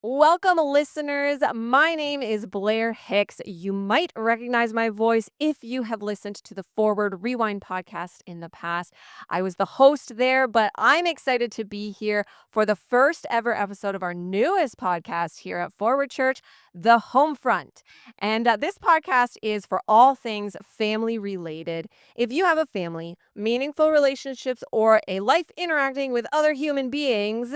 Welcome, listeners. My name is Blair Hicks. You might recognize my voice if you have listened to the Forward Rewind podcast in the past. I was the host there, but I'm excited to be here for the first ever episode of our newest podcast here at Forward Church, The Homefront. And this podcast is for all things family related. If you have a family, meaningful relationships, or a life interacting with other human beings,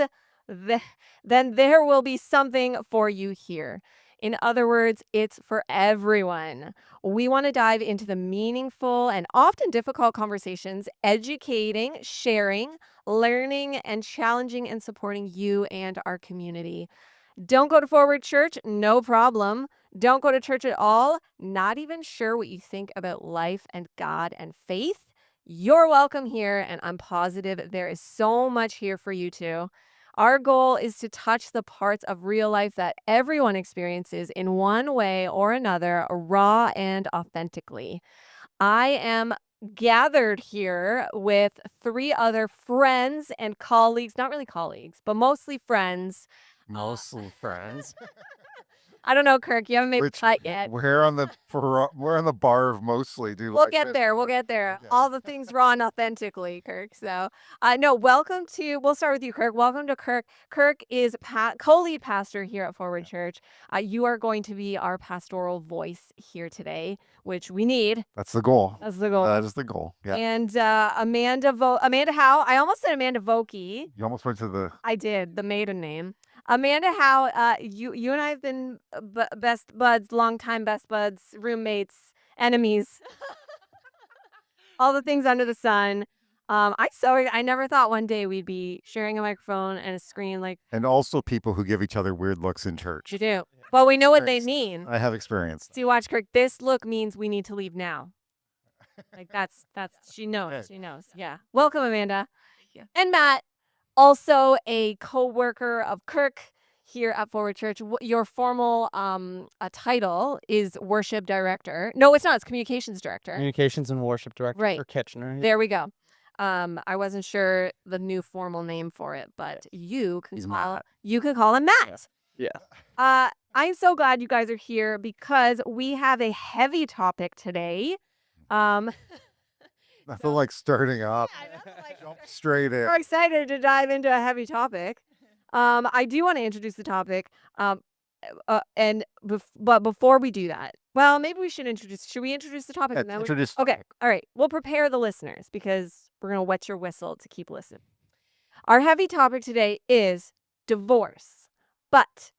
then there will be something for you here. In other words, it's for everyone. We want to dive into the meaningful and often difficult conversations, educating, sharing, learning, and challenging and supporting you and our community. Don't go to Forward Church? No problem. Don't go to church at all? Not even sure what you think about life and God and faith? You're welcome here, and I'm positive there is so much here for you too. Our goal is to touch the parts of real life that everyone experiences in one way or another, raw and authentically. I am gathered here with three other friends and colleagues, not really colleagues, but mostly friends. Mostly friends. I don't know, Kirk, you haven't made the Which cut yet. we're on the bar of mostly. Do you We'll like get this? there. We'll get there. Okay. All the things raw and authentically, Kirk. So, no, we'll start with you, Kirk. Welcome to Kirk. Kirk is co-lead pastor here at Forward Church. You are going to be our pastoral voice here today, which we need. That's the goal. That's the goal. That is the goal. Yeah. And Amanda Howe. I almost said Amanda Vokey. You almost went to the. I did, the maiden name. Amanda Howe, you and I have been best buds, longtime best buds, roommates, enemies. All the things under the sun. I never thought one day we'd be sharing a microphone and a screen like And also people who give each other weird looks in church. you do. Well, we know what they Experience. mean. I have experience. See, watch, Kirk. This look means we need to leave now. Like that's she knows. Okay. She knows. Yeah. Welcome, Amanda. Thank you. And Matt, also a co-worker of Kirk here at Forward Church. Your formal title is worship director. No, it's not. It's communications director. Communications and worship director Right. for Kitchener. There we go. I wasn't sure the new formal name for it, but He's Matt. you could call him Matt. Yeah. I'm so glad you guys are here because we have a heavy topic today. I feel like starting off. Jump straight in. We're excited to dive into a heavy topic. I do want to introduce the topic. But before we do that, well, maybe we should we introduce the topic? Yeah, And then introduce. Okay. All right. We'll prepare the listeners because we're going to wet your whistle to keep listening. Our heavy topic today is divorce. But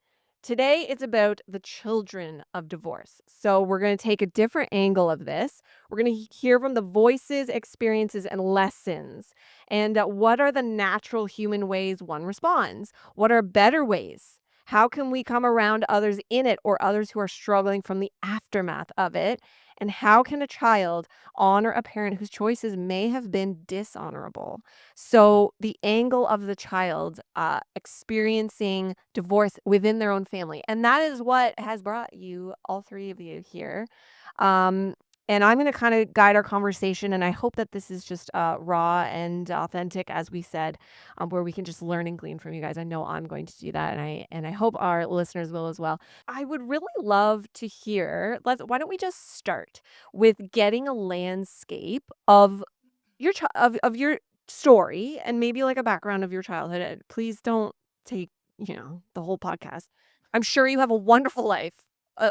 today it's about the children of divorce. So we're going to take a different angle of this. We're going to hear from the voices, experiences, and lessons. And what are the natural human ways one responds? What are better ways? How can we come around others in it or others who are struggling from the aftermath of it? And how can a child honor a parent whose choices may have been dishonorable? So the angle of the child experiencing divorce within their own family. And that is what has brought you, all three of you here. And I'm going to kind of guide our conversation. And I hope that this is just raw and authentic, as we said, where we can just learn and glean from you guys. I know I'm going to do that. And I hope our listeners will as well. I would really love to hear, why don't we just start with getting a landscape of your of your story and maybe like a background of your childhood. And please don't take, the whole podcast. I'm sure you have a wonderful life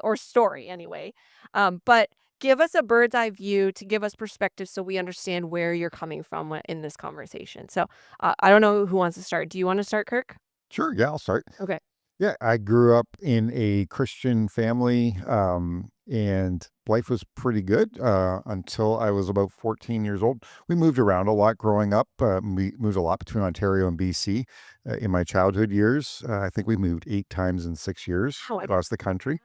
or story anyway. But give us a bird's eye view to give us perspective so we understand where you're coming from in this conversation. So I don't know who wants to start. Do you want to start, Kirk? Sure. Yeah, I'll start. Okay. Yeah, I grew up in a Christian family, and life was pretty good until I was about 14 years old. We moved around a lot growing up. We moved a lot between Ontario and BC in my childhood years. I think we moved 8 times in 6 years Wow. across the country.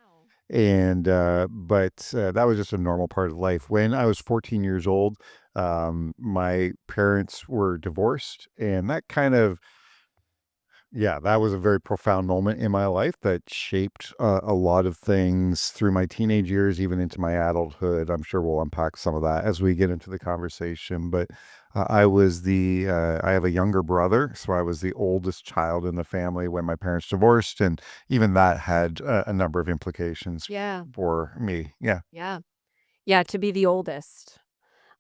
And but that was just a normal part of life. When I was 14 years old, my parents were divorced, and that kind of that was a very profound moment in my life that shaped a lot of things through my teenage years, even into my adulthood. I'm sure we'll unpack some of that as we get into the conversation. But I was I have a younger brother, so I was the oldest child in the family when my parents divorced, and even that had a number of implications Yeah. for me. Yeah. Yeah. Yeah, to be the oldest.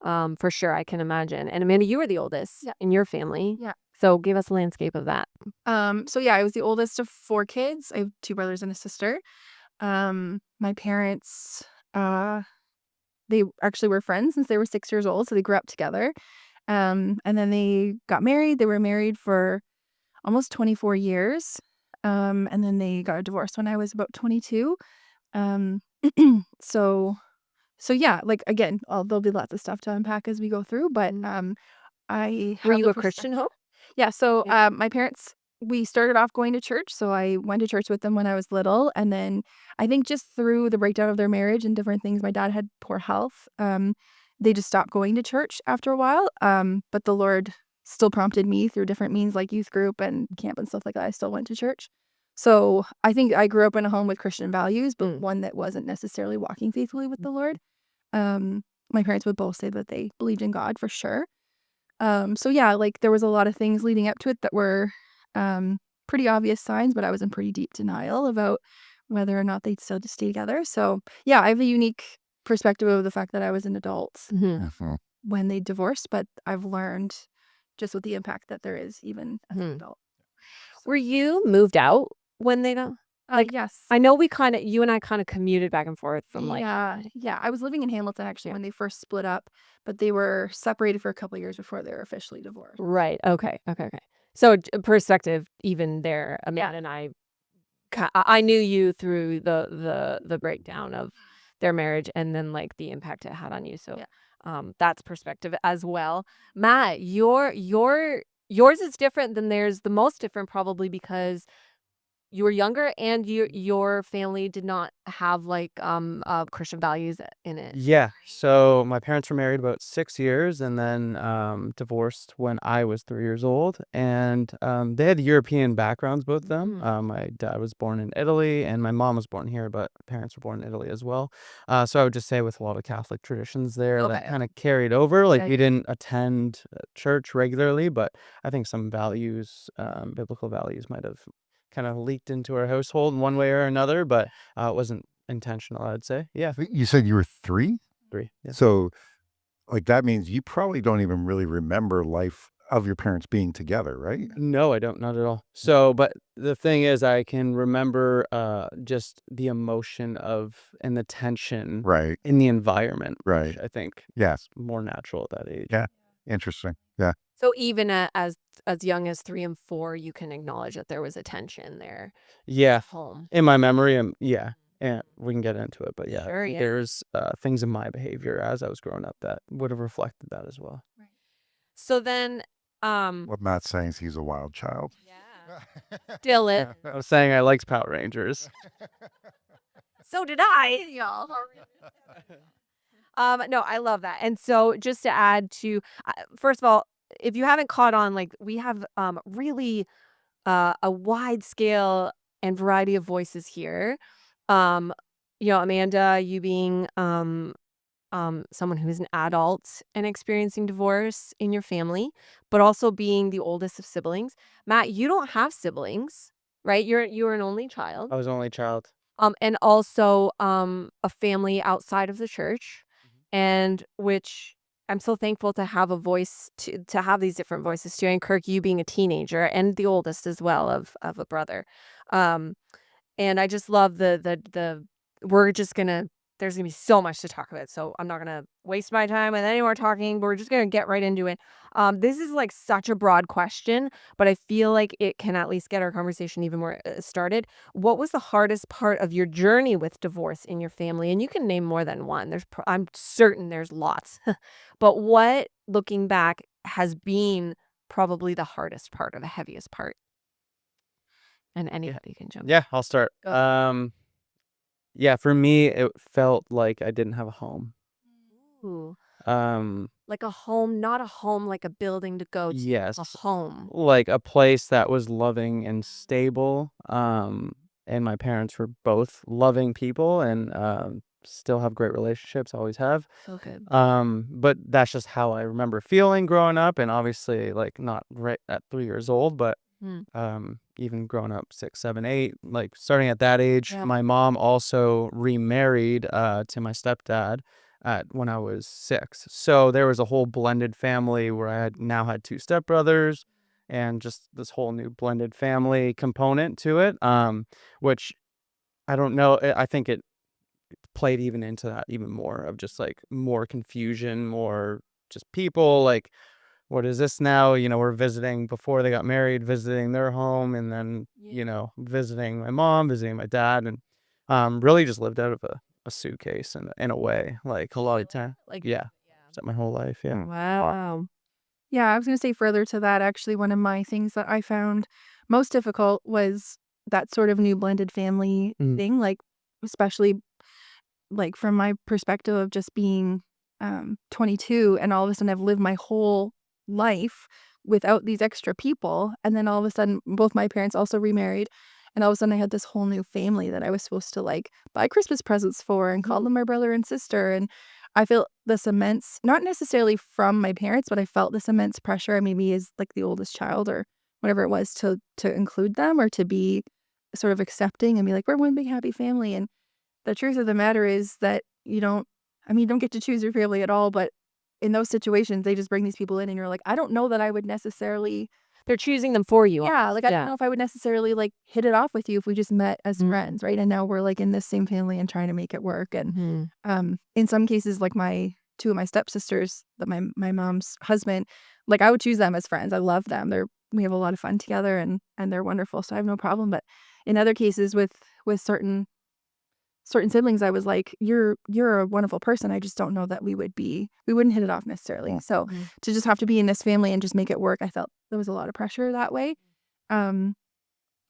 For sure, I can imagine. And Amanda, you were the oldest in your family. Yeah. So give us a landscape of that. So yeah, I was the oldest of 4 kids. I have 2 brothers and a sister. My parents, they actually were friends since they were 6 years old, so they grew up together. And then they got married. They were married for almost 24 years. And then they got a divorce when I was about 22. Um, so yeah, like again, there'll be lots of stuff to unpack as we go through, but I Were have you the a Christian home? Yeah, so Yeah. my parents, we started off going to church, so I went to church with them when I was little, and then I think just through the breakdown of their marriage and different things, my dad had poor health. They just stopped going to church after a while. But the Lord still prompted me through different means like youth group and camp and stuff like that. I still went to church. So I think I grew up in a home with Christian values, but one that wasn't necessarily walking faithfully with the Lord. My parents would both say that they believed in God for sure. So yeah, like there was a lot of things leading up to it that were pretty obvious signs, but I was in pretty deep denial about whether or not they'd still just stay together. So yeah, I have a unique perspective of the fact that I was an adult Mhm. when they divorced, but I've learned just what the impact that there is even as an adult. Were you moved out when they don't? Like, Yes. I know you and I kind of commuted back and forth from like, Yeah. I was living in Hamilton actually when they first split up, but they were separated for a couple of years before they were officially divorced. right. Okay. So perspective, even there, Amanda and I knew you through the breakdown of their marriage and then like the impact it had on you. So that's perspective as well. Matt, yours is different than theirs. The most different probably because you were younger and your family did not have like Christian values in it. Yeah. So my parents were married about 6 years and then divorced when I was 3 years old. And they had European backgrounds, both of them. My dad was born in Italy and my mom was born here, but parents were born in Italy as well. So I would just say with a lot of Catholic traditions there that Okay. kind of carried over. Like Yeah. we didn't attend church regularly, but I think some values, biblical values might have kind of leaked into our household in one way or another, but it wasn't intentional, I'd say. Yeah. You said you were 3? 3. Yeah. So, like, that means you probably don't even really remember life of your parents being together, right? No, I don't, not at all. So, but the thing is, I can remember just the emotion of and the tension Right. in the environment, Right. which I think Yeah. is more natural at that age. Yeah. Interesting. Yeah. So even as young as 3 and 4, you can acknowledge that there was a tension there Yeah. at home. In my memory, yeah. And we can get into it, but yeah, Sure, yeah. there's things in my behavior as I was growing up that would have reflected that as well. So then, What Matt's saying is he's a wild child. still it. I was saying I liked Power Rangers. So did I, y'all. No, I love that. And so just to add to, first of all, if you haven't caught on, like we have really a wide scale and variety of voices here. Amanda, you being someone who's an adult and experiencing divorce in your family, but also being the oldest of siblings. Matt, you don't have siblings, right? You're an only child. I was only child. And also a family outside of the church, and which I'm so thankful to have a voice to have these different voices too. And Kirk, you being a teenager and the oldest as well of a brother, and I just love the we're just gonna there's gonna be so much to talk about, so I'm not gonna waste my time with any more talking. We're just gonna get right into it. This is like such a broad question, but I feel like it can at least get our conversation even more started. What was the hardest part of your journey with divorce in your family? And you can name more than one. I'm certain there's lots, but what, looking back, has been probably the hardest part or the heaviest part? And anybody can jump in. Yeah, I'll start. Go. Yeah, for me, it felt like I didn't have a home. Ooh. Um, Like a home, not a home like a building to go to. yes, A home. like a place that was loving and stable. And my parents were both loving people, and still have great relationships, always have. So good. But that's just how I remember feeling growing up, and obviously like not right at 3 years old, but even growing up 6, 7, 8, like starting at that age. Yeah. My mom also remarried to my stepdad when I was 6. So there was a whole blended family where I had 2 stepbrothers and just this whole new blended family component to it. Which I don't know. I think it played even into that even more of just like more confusion, more just people like, what is this now? We're visiting before they got married, visiting their home, and then, visiting my mom, visiting my dad, and really just lived out of a suitcase in a way, like a lot of time. Like, Yeah. Is my whole life. Yeah. wow. Yeah, I was going to say further to that, actually, one of my things that I found most difficult was that sort of new blended family thing, like, especially like from my perspective of just being 22, and all of a sudden I've lived my whole life without these extra people. And then all of a sudden, both my parents also remarried. And all of a sudden I had this whole new family that I was supposed to like buy Christmas presents for and call them my brother and sister. And I felt this immense, not necessarily from my parents, but I felt this immense pressure, maybe as like the oldest child or whatever it was, to include them or to be sort of accepting and be like, we're one big happy family. And the truth of the matter is that you don't get to choose your family at all, but in those situations, they just bring these people in and you're like, I don't know that I would necessarily, They're choosing them for you. yeah, like I don't know if I would necessarily like hit it off with you if we just met as friends, right? And now we're like in this same family and trying to make it work. And in some cases, like two of my stepsisters, that my mom's husband, like I would choose them as friends. I love them. We have a lot of fun together and they're wonderful. So I have no problem. But in other cases with certain siblings, I was like, you're a wonderful person. I just don't know that we wouldn't hit it off necessarily. So to just have to be in this family and just make it work, I felt there was a lot of pressure that way. And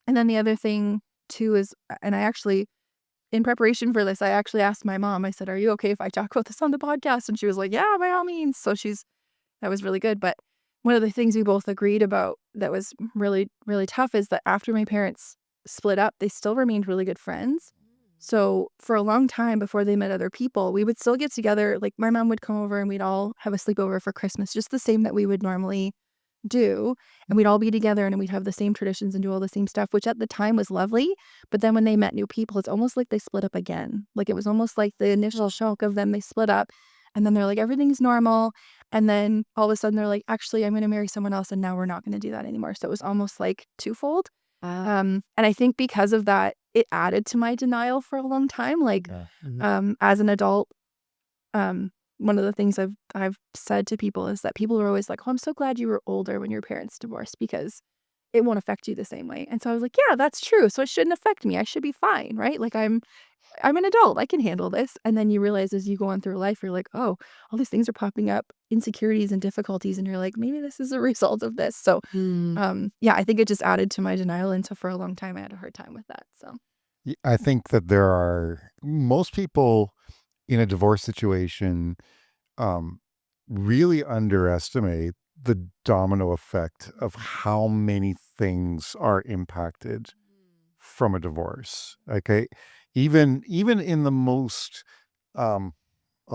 then the other thing too is, and I actually, in preparation for this, I actually asked my mom, I said, are you okay if I talk about this on the podcast? And she was like, yeah, by all means. So that was really good. But one of the things we both agreed about that was really, really tough is that after my parents split up, they still remained really good friends. So for a long time before they met other people, we would still get together. Like my mom would come over and we'd all have a sleepover for Christmas, just the same that we would normally do. And we'd all be together and we'd have the same traditions and do all the same stuff, which at the time was lovely. But then when they met new people, it's almost like they split up again. Like it was almost like the initial shock of them, they split up. And then they're like, everything's normal. And then all of a sudden they're like, actually, I'm going to marry someone else. And now we're not going to do that anymore. So it was almost like twofold. And I think because of that, it added to my denial for a long time. Like, as an adult, one of the things I've said to people is that people are always like, oh, I'm so glad you were older when your parents divorced because it won't affect you the same way. And so I was like, yeah, that's true. So it shouldn't affect me. I should be fine, right? Like I'm an adult. I can handle this. And then you realize as you go on through life, you're like, oh, all these things are popping up, insecurities and difficulties. And you're like, maybe this is a result of this. So, yeah, I think it just added to my denial. And so for a long time, I had a hard time with that. So I think that most people in a divorce situation really underestimate the domino effect of how many things are impacted from a divorce. Okay. Even in the most, I'll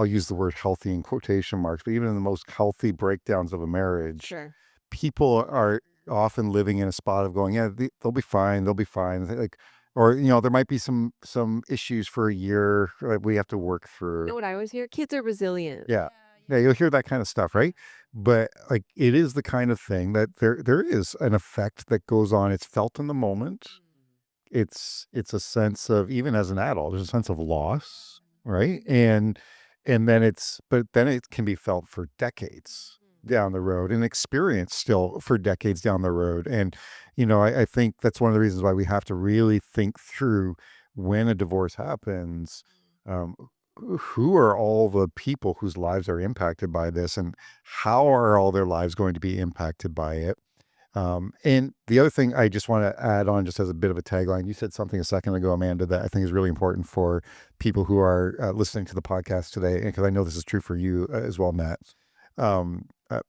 use the word healthy in quotation marks, but even in the most healthy breakdowns of a marriage, Sure. people are often living in a spot of going, yeah, they'll be fine. They'll be fine. Like, or, there might be some issues for a year that we have to work through. You know what I always hear? Kids are resilient. Yeah. Yeah, you'll hear that kind of stuff, right? But like it is the kind of thing that there is an effect that goes on. It's felt in the moment. It's a sense of, even as an adult, there's a sense of loss, right? And then it can be felt for decades down the road and experienced still for decades down the road. And, I think that's one of the reasons why we have to really think through when a divorce happens, who are all the people whose lives are impacted by this and how are all their lives going to be impacted by it? And the other thing I just want to add on, just as a bit of a tagline, you said something a second ago, Amanda, that I think is really important for people who are listening to the podcast today, and because I know this is true for you as well, Matt.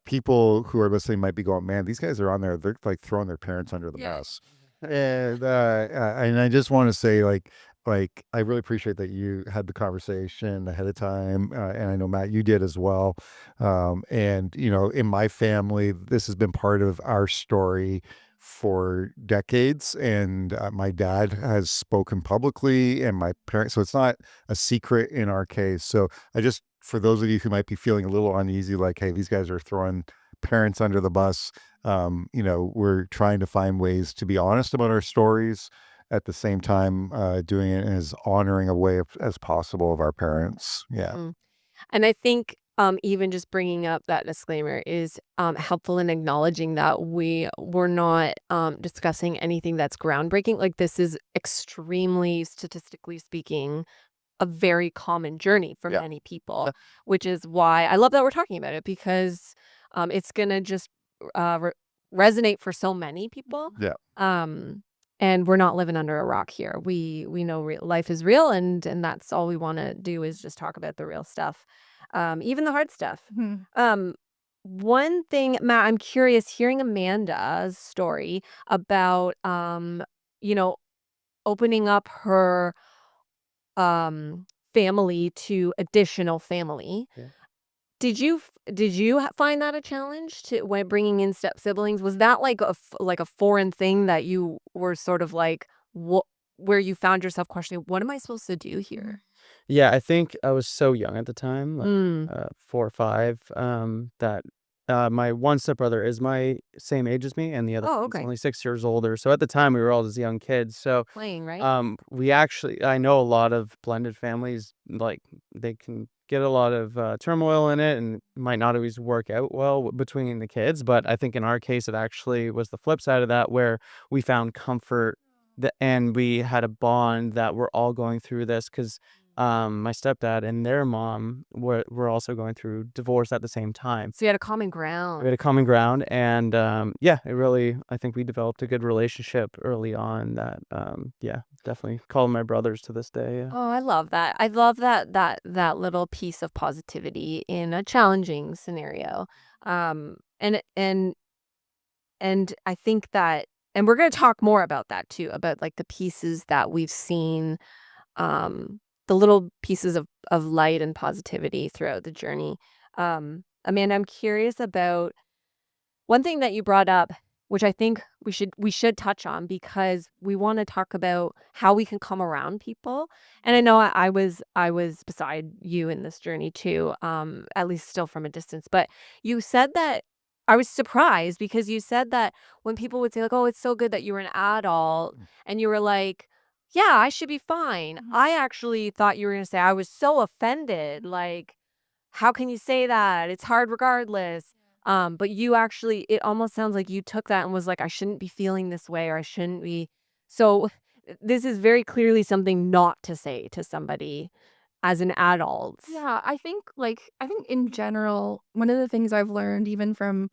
People who are listening might be going, man, these guys are on there, they're like throwing their parents under the bus. And I just want to say, like, like, I really appreciate that you had the conversation ahead of time. And I know, Matt, you did as well. And, in my family, this has been part of our story for decades. And my dad has spoken publicly, and my parents, so it's not a secret in our case. So for those of you who might be feeling a little uneasy, like, hey, these guys are throwing parents under the bus, we're trying to find ways to be honest about our stories, at the same time doing it in as honoring a way as possible of our parents. Yeah. Mm. And I think even just bringing up that disclaimer is helpful in acknowledging that we're not discussing anything that's groundbreaking. Like, this is extremely, statistically speaking, a very common journey for Yeah. many people, which is why I love that we're talking about it, because it's gonna just resonate for so many people. Yeah. And we're not living under a rock here. We know life is real, and that's all we want to do is just talk about the real stuff, even the hard stuff. One thing, Matt, I'm curious, hearing Amanda's story about opening up her family to additional family. Yeah. Did you find that a challenge when bringing in step siblings? Was that like a foreign thing that you were sort of like, where you found yourself questioning, what am I supposed to do here? Yeah, I think I was so young at the time, like Mm. 4 or 5, that my one stepbrother is my same age as me, and the other Oh, one's okay. only 6 years older. So at the time, we were all just young kids. So Playing, right? I know a lot of blended families, like, they can get a lot of turmoil in it, and might not always work out well between the kids. But I think in our case, it actually was the flip side of that, where we found comfort, and we had a bond that we're all going through this, because my stepdad and their mom were also going through divorce at the same time. So you had a common We ground. had a common ground, and I think we developed a good relationship early on that, definitely call them my brothers to this day. Yeah. Oh, I love that. I love that little piece of positivity in a challenging scenario. And I think that, and we're going to talk more about that too, about like the pieces that we've seen, the little pieces of light and positivity throughout the journey. Amanda, I'm curious about one thing that you brought up, which I think we should touch on, because we want to talk about how we can come around people. And I know I was beside you in this journey too, at least still from a distance. But you said that, I was surprised, because you said that when people would say like, "Oh, it's so good that you were an adult," and you were like, "Yeah, I should be fine." I actually thought you were going to say, "I was so offended. Like, how can you say that? It's hard regardless." But you actually, it almost sounds like you took that and was like, I shouldn't be feeling this way, or I shouldn't be. So this is very clearly something not to say to somebody as an adult. Yeah, I think in general, one of the things I've learned even from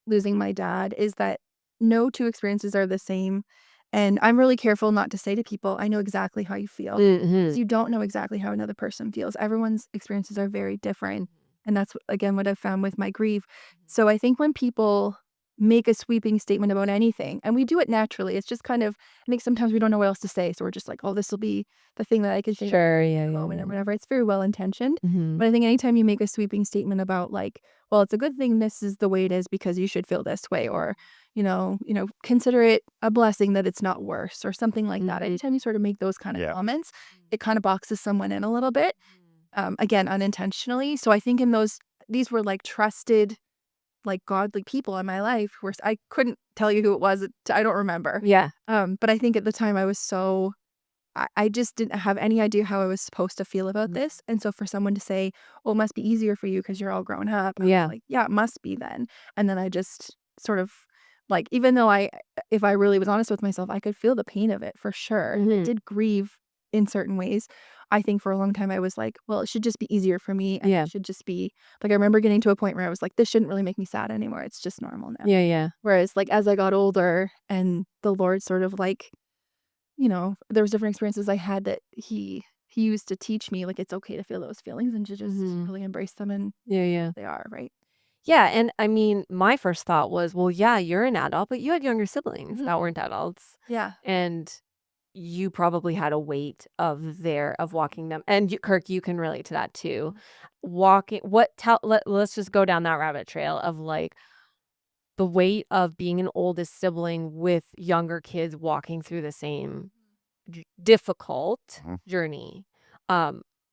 losing my dad is that no two experiences are the same. And I'm really careful not to say to people, I know exactly how you feel. Because you don't know exactly how another person feels. Everyone's experiences are very different. And that's, again, what I've found with my grief. So I think when people make a sweeping statement about anything, and we do it naturally, it's just kind of, I think sometimes we don't know what else to say. So we're just like, oh, this will be the thing that I can say Sure, in yeah, a yeah, moment or yeah. whatever. It's very well intentioned. Mhm. But I think anytime you make a sweeping statement about like, well, it's a good thing this is the way it is because you should feel this way, or, consider it a blessing that it's not worse or something like that. Mhm. Anytime you sort of make those kind of Yeah. comments, it kind of boxes someone in a little bit, again, unintentionally. So I think these were like trusted, like godly people in my life where I couldn't tell you who it was. I don't remember. Yeah. But I think at the time I was I just didn't have any idea how I was supposed to feel about Mhm. this. And so for someone to say, well, it must be easier for you because you're all grown up. I was Yeah. like, yeah, it must be then. And then I just sort of like, even though if I really was honest with myself, I could feel the pain of it for sure. I Mhm. did grieve in certain ways. I think for a long time I was like, well, it should just be easier for me. And Yeah. it should just be like, I remember getting to a point where I was like, this shouldn't really make me sad anymore. It's just normal now. Yeah, yeah. Whereas like as I got older and the Lord sort of like, there was different experiences I had that he used to teach me, like, it's okay to feel those feelings and to just Mhm. really embrace them and Yeah, yeah. they are, right? Yeah, and I mean, my first thought was, well, yeah, you're an adult, but you had younger siblings Mhm. that weren't adults. Yeah. And you probably had a weight of walking them. And Kirk, you can relate to that too. Let's just go down that rabbit trail of like the weight of being an oldest sibling with younger kids walking through the same difficult journey.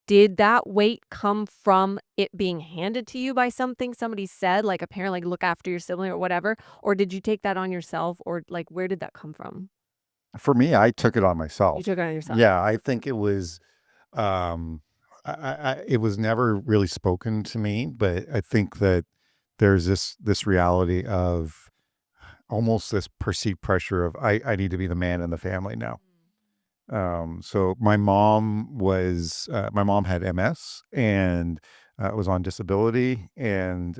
Did that weight come from it being handed to you by something somebody said, like a parent, like look after your sibling or whatever? Or did you take that on yourself, or like where did that come from? For me, I took it on myself. You took it on yourself. Yeah, I think it was it was never really spoken to me, but I think that there's this reality of almost this perceived pressure of I need to be the man in the family now. So my mom had MS and was on disability, and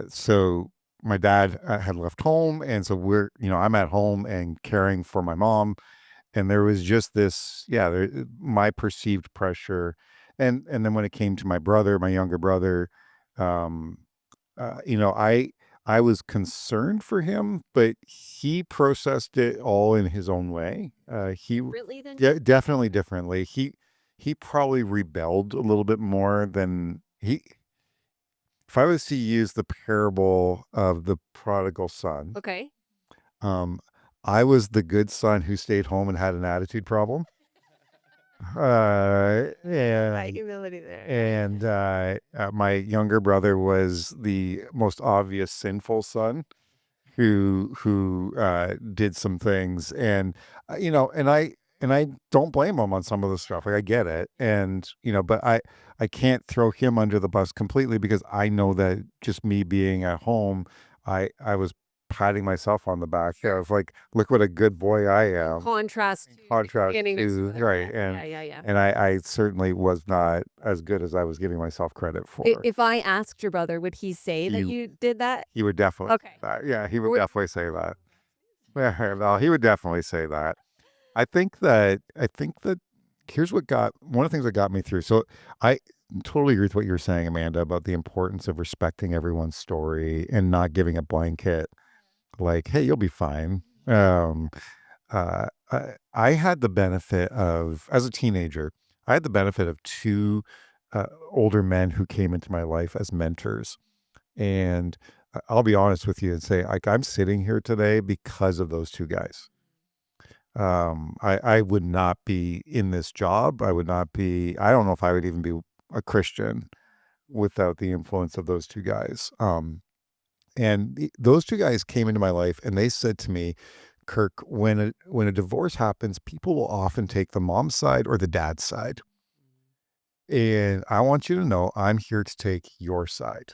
so my dad had left home, and so I'm at home and caring for my mom, and there was just this, my perceived pressure, and then when it came to my younger brother, um, I was concerned for him, but he processed it all in his own way. Differently than Yeah, definitely differently. He probably rebelled a little bit more than he. If I was to use the parable of the prodigal son, Okay. I was the good son who stayed home and had an attitude problem. Humility there. And my younger brother was the most obvious sinful son who did some things, and I don't blame him on some of the stuff. Like, I get it, and but I can't throw him under the bus completely, because I know that just me being at home, I was patting myself on the back. I was like, look what a good boy I am. Contrast Contrast to right, and I certainly was not as good as I was giving myself credit for. If I asked your brother, would he say that you did that? He would definitely. Okay. Yeah, he would definitely say that. Yeah, no, he would definitely say that. I think that here's one of the things that got me through. So I totally agree with what you were saying, Amanda, about the importance of respecting everyone's story and not giving a blanket like, hey, you'll be fine. I had the benefit of, as a teenager, I had the benefit of two older men who came into my life as mentors. And I'll be honest with you and say, like, I'm sitting here today because of those two guys. I would not be in this job. I don't know if I would even be a Christian without the influence of those two guys. And those two guys came into my life, and they said to me, Kirk, when a divorce happens, people will often take the mom's side or the dad's side. And I want you to know I'm here to take your side.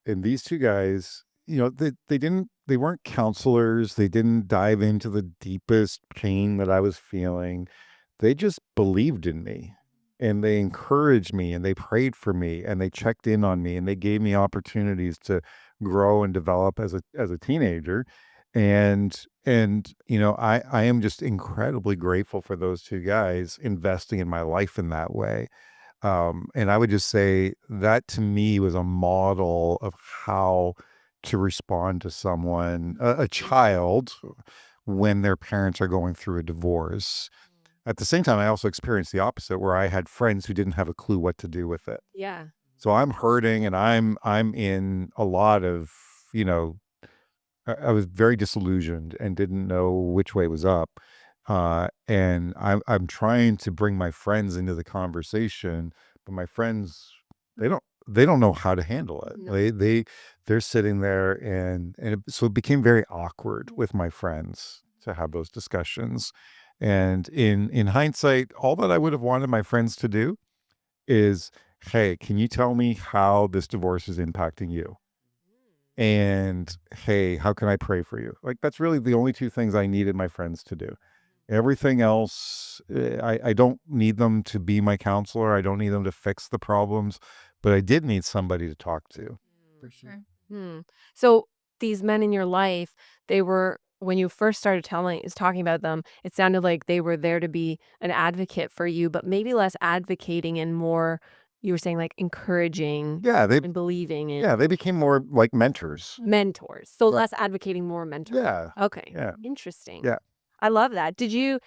And these two guys, they weren't counselors. They didn't dive into the deepest pain that I was feeling. They just believed in me, and they encouraged me, and they prayed for me, and they checked in on me, and they gave me opportunities to grow and develop as a teenager. And I am just incredibly grateful for those two guys investing in my life in that way. And I would just say that to me was a model of how to respond to someone, a child, when their parents are going through a divorce. At the same time, I also experienced the opposite, where I had friends who didn't have a clue what to do with it. Yeah. So I'm hurting, and I'm in a lot of, I was very disillusioned and didn't know which way was up. And I'm trying to bring my friends into the conversation, but my friends, they don't know how to handle it. No. They're sitting there, and so it became very awkward with my friends to have those discussions. And in hindsight, all that I would have wanted my friends to do is, hey, can you tell me how this divorce is impacting you? And hey, how can I pray for you? Like, that's really the only two things I needed my friends to do. Everything else, I don't need them to be my counselor. I don't need them to fix the problems, but I did need somebody to talk to. For sure. So these men in your life, they were, when you first started talking about them, it sounded like they were there to be an advocate for you, but maybe less advocating and more, you were saying, like encouraging and believing in. Yeah, they became more like mentors. Mentors. So less advocating, more mentors. Yeah. Okay. Yeah. Interesting. Yeah. I love that. Did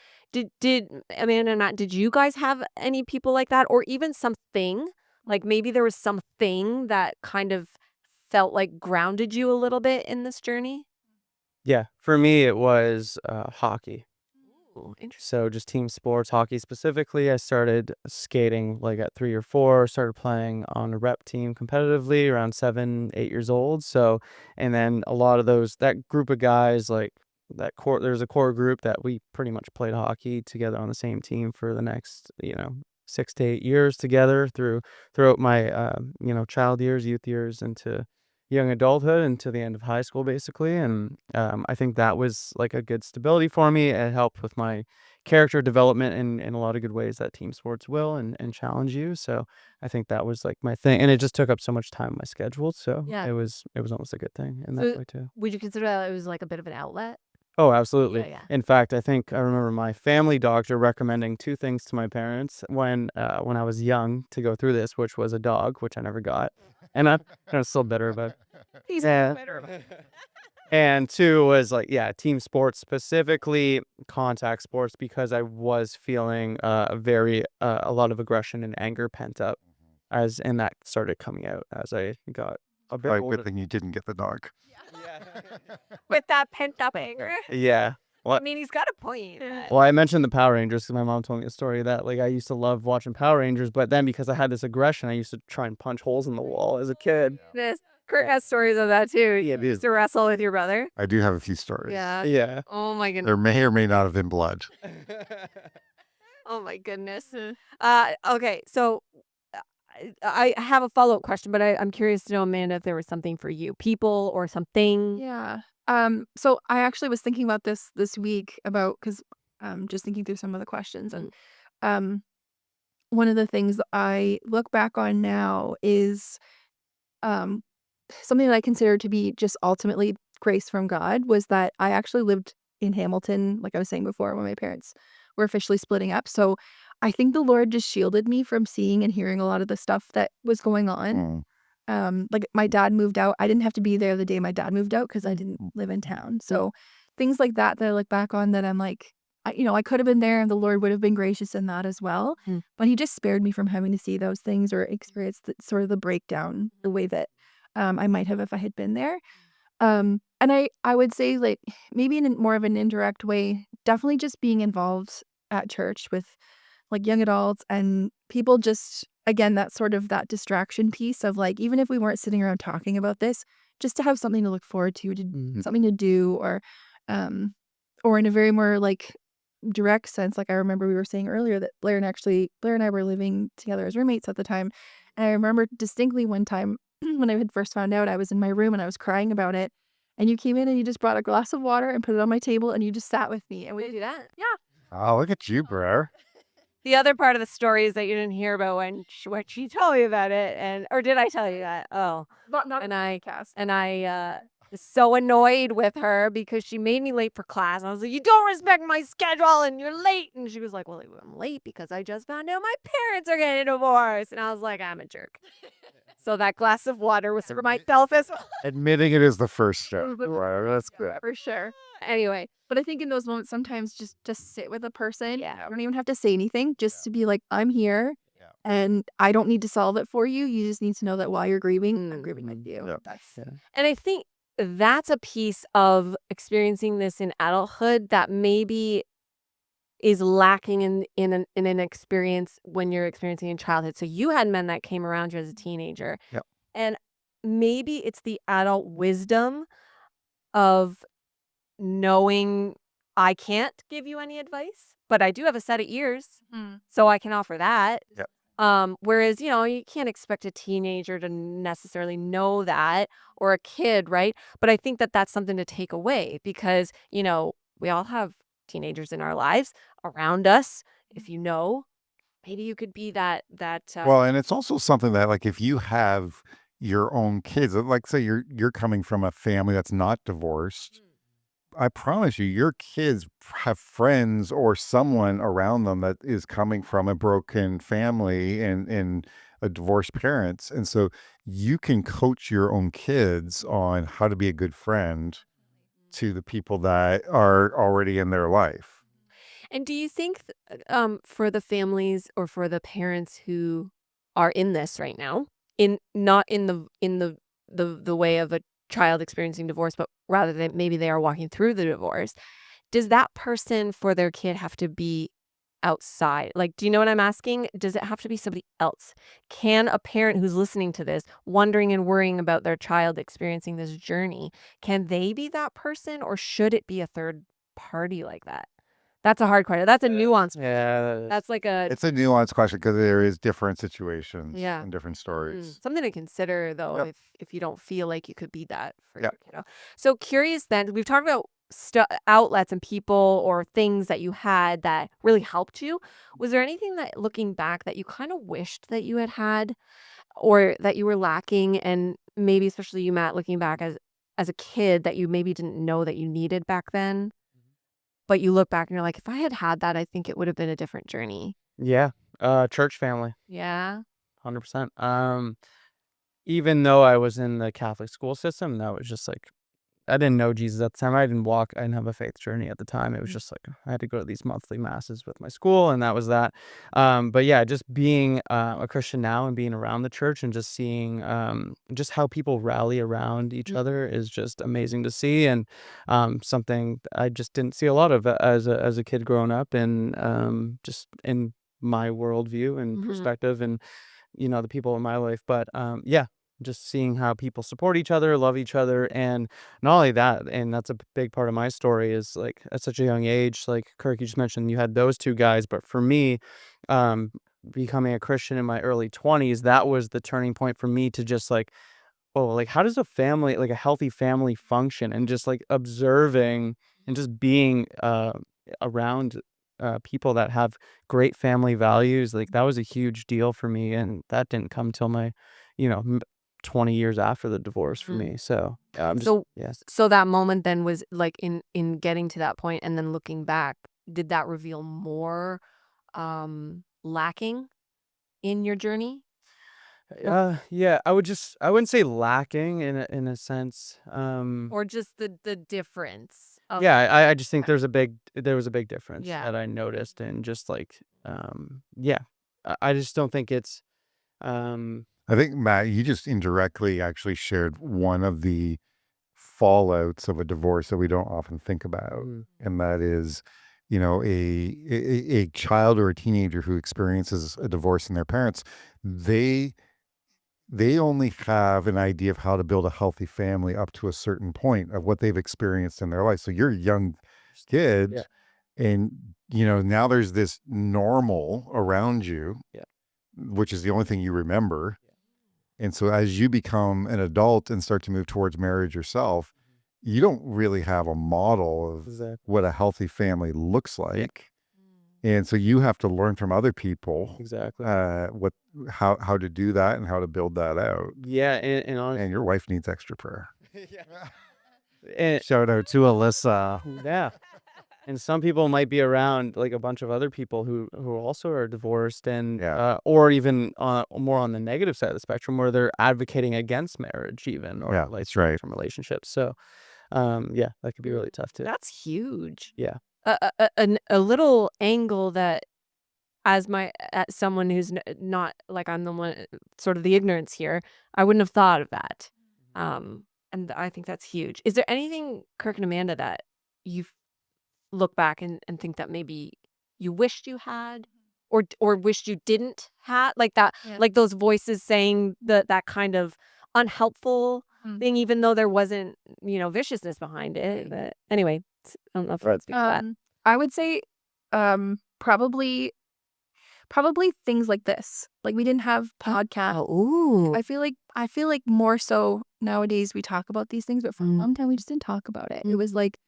Amanda and Matt, did you guys have any people like that, or even something like maybe there was something that kind of felt like grounded you a little bit in this journey? Yeah, for me it was hockey. Ooh, interesting. So just team sports, hockey specifically. I started skating like at 3 or 4, started playing on a rep team competitively around 7, 8 years old. So, and then a lot of that group of guys, like there's a core group that we pretty much played hockey together on the same team for the next, 6 to 8 years together throughout my, child years, youth years into young adulthood and to the end of high school basically. And I think that was like a good stability for me. It helped with my character development in a lot of good ways that team sports will and challenge you. So I think that was like my thing, and it just took up so much time in my schedule, so Yeah. it was almost a good thing in So that way too. would you consider that it was like a bit of an outlet? Oh, absolutely. Yeah. In fact, I think I remember my family doctor recommending 2 things to my parents when I was young to go through this, which was a dog, which I never got, and I'm still bitter about it. He's Yeah. better. And 2 was like, yeah, team sports, specifically contact sports, because I was feeling a lot of aggression and anger pent up, and that started coming out as I got a bit Right, older. good thing you didn't get the dog. With that pent up anger. Yeah. I mean, he's got a point. Well, I mentioned the Power Rangers because my mom told me a story that like I used to love watching Power Rangers, but then because I had this aggression, I used to try and punch holes in the wall as a kid. Kurt has stories of that too. Yeah, You used to wrestle with your brother. I do have a few stories. Yeah. Yeah. Oh my goodness. There may or may not have been blood. Oh my goodness. Okay, so I have a follow-up question, but I'm curious to know, Amanda, if there was something for you, people or something. Yeah. So I actually was thinking about this week because just thinking through some of the questions, and one of the things that I look back on now is um something that I consider to be just ultimately grace from God was that I actually lived in Hamilton, like I was saying before, when my parents were officially splitting up. So I think the Lord just shielded me from seeing and hearing a lot of the stuff that was going on. Like my dad moved out. I didn't have to be there the day my dad moved out because I didn't live in town. So things like that I look back on that I'm like, I could have been there and the Lord would have been gracious in that as well. But he just spared me from having to see those things or experience sort of the breakdown the way that I might have if I had been there. And I would say like maybe in more of an indirect way, definitely just being involved at church with like young adults and people, just again that sort of that distraction piece of like, even if we weren't sitting around talking about this, just to have something to look forward to something to do, or in a very more like direct sense, like I remember we were saying earlier that Blair and I were living together as roommates at the time, and I remember distinctly one time when I had first found out, I was in my room and I was crying about it, and you came in and you just brought a glass of water and put it on my table and you just sat with me and we Did you do that? Yeah. Oh, look at you, bro. The other part of the story is that you didn't hear about when she told me about it, or did I tell you that? Oh, Not and a I podcast. and I was so annoyed with her because she made me late for class. I was like, "You don't respect my schedule, and you're late." And she was like, "Well, I'm late because I just found out my parents are getting divorced." And I was like, "I'm a jerk." So that glass of water was for myself as well. Admitting it is the first step. Right, that's good. For sure. Anyway, But I think in those moments, sometimes just sit with a person. Yeah. I don't even have to say anything, just to be like, I'm here, and I don't need to solve it for you. You just need to know that while you're grieving, I'm grieving with you. Yeah. and I think that's a piece of experiencing this in adulthood that maybe is lacking in an experience when you're experiencing in childhood. So you had men that came around you as a teenager. Yep. And maybe it's the adult wisdom of knowing I can't give you any advice, but I do have a set of ears, so I can offer that. Yep. Whereas, you can't expect a teenager to necessarily know that, or a kid, right? But I think that that's something to take away because, we all have teenagers in our lives around us. If maybe you could be that. Well, and it's also something that, like, if you have your own kids, like, say you're coming from a family that's not divorced, I promise you, your kids have friends or someone around them that is coming from a broken family and a divorced parents, and so you can coach your own kids on how to be a good friend to the people that are already in their life. And do you think for the families or for the parents who are in this right now, not in the way of a child experiencing divorce, but rather that maybe they are walking through the divorce, does that person for their kid have to be outside? Like, do you know what I'm asking? Does it have to be somebody else? Can a parent who's listening to this, wondering and worrying about their child experiencing this journey, can they be that person, or should it be a third party like that? That's a hard question. That's a nuance. Yeah. That's like a It's a nuanced question because there is different situations Yeah. and different stories. something to consider though, Yep. if you don't feel like you could be that for Yep. your kiddo. So curious then, we've talked about outlets and people or things that you had that really helped you. Was there anything that, looking back, that you kind of wished that you had or that you were lacking, and maybe especially you, Matt, looking back as a kid, that you maybe didn't know that you needed back then, but you look back and you're like, if I had that, I think it would have been a different journey. Yeah. Church family, Yeah. 100%. Even though I was in the Catholic school system, that was just like, I didn't know Jesus at the time. I didn't have a faith journey at the time. It was just like, I had to go to these monthly masses with my school, and that was that. But yeah, just being a Christian now and being around the church and just seeing just how people rally around each other is just amazing to see, and something I just didn't see a lot of as a kid growing up, and just in my worldview and perspective, and the people in my life. But yeah, just seeing how people support each other, love each other, and not only that, and that's a big part of my story, is like at such a young age, like Kirk, you just mentioned you had those two guys, but for me, becoming a Christian in my early 20s, that was the turning point for me to just like, oh, like how does a family, like a healthy family, function, and just like observing and just being around people that have great family values. Like that was a huge deal for me, and that didn't come till my 20 years after the divorce for me. So I'm just So yes. so that moment then was like in getting to that point and then looking back, did that reveal more lacking in your journey? Yeah, I wouldn't say lacking in a sense. Or just the difference of Yeah, I just think there was a big difference Yeah. that I noticed, and just like yeah, I just don't think it's I think, Matt, you just indirectly actually shared one of the fallouts of a divorce that we don't often think about. And that is, a child or a teenager who experiences a divorce in their parents, they only have an idea of how to build a healthy family up to a certain point of what they've experienced in their life. So you're a young kid, Yeah. and now there's this normal around you, Yeah. which is the only thing you remember. And so as you become an adult and start to move towards marriage yourself, you don't really have a model of Exactly. what a healthy family looks like. And so you have to learn from other people Exactly. how to do that and how to build that out. Yeah, and honestly, And your wife needs extra prayer. and Shout out to Alyssa. yeah. And some people might be around like a bunch of other people who also are divorced, and Yeah. or even more on the negative side of the spectrum, where they're advocating against marriage, even, or Yeah, like that's right. from relationships. So yeah, that could be really tough too. That's huge. Yeah. A little angle that, as someone who's not like, I'm the one, sort of the ignorance here, I wouldn't have thought of that. And I think that's huge. Is there anything, Kirk and Amanda, that you look back and think that maybe you wished you had, or wished you didn't have, like that, like those voices saying that kind of unhelpful thing, even though there wasn't viciousness behind it? But anyway, I don't know if I would speak to that. I would say probably things like this. Like we didn't have podcasts. Ooh. I feel like more so nowadays we talk about these things, but for a long time we just didn't talk about it. It was like,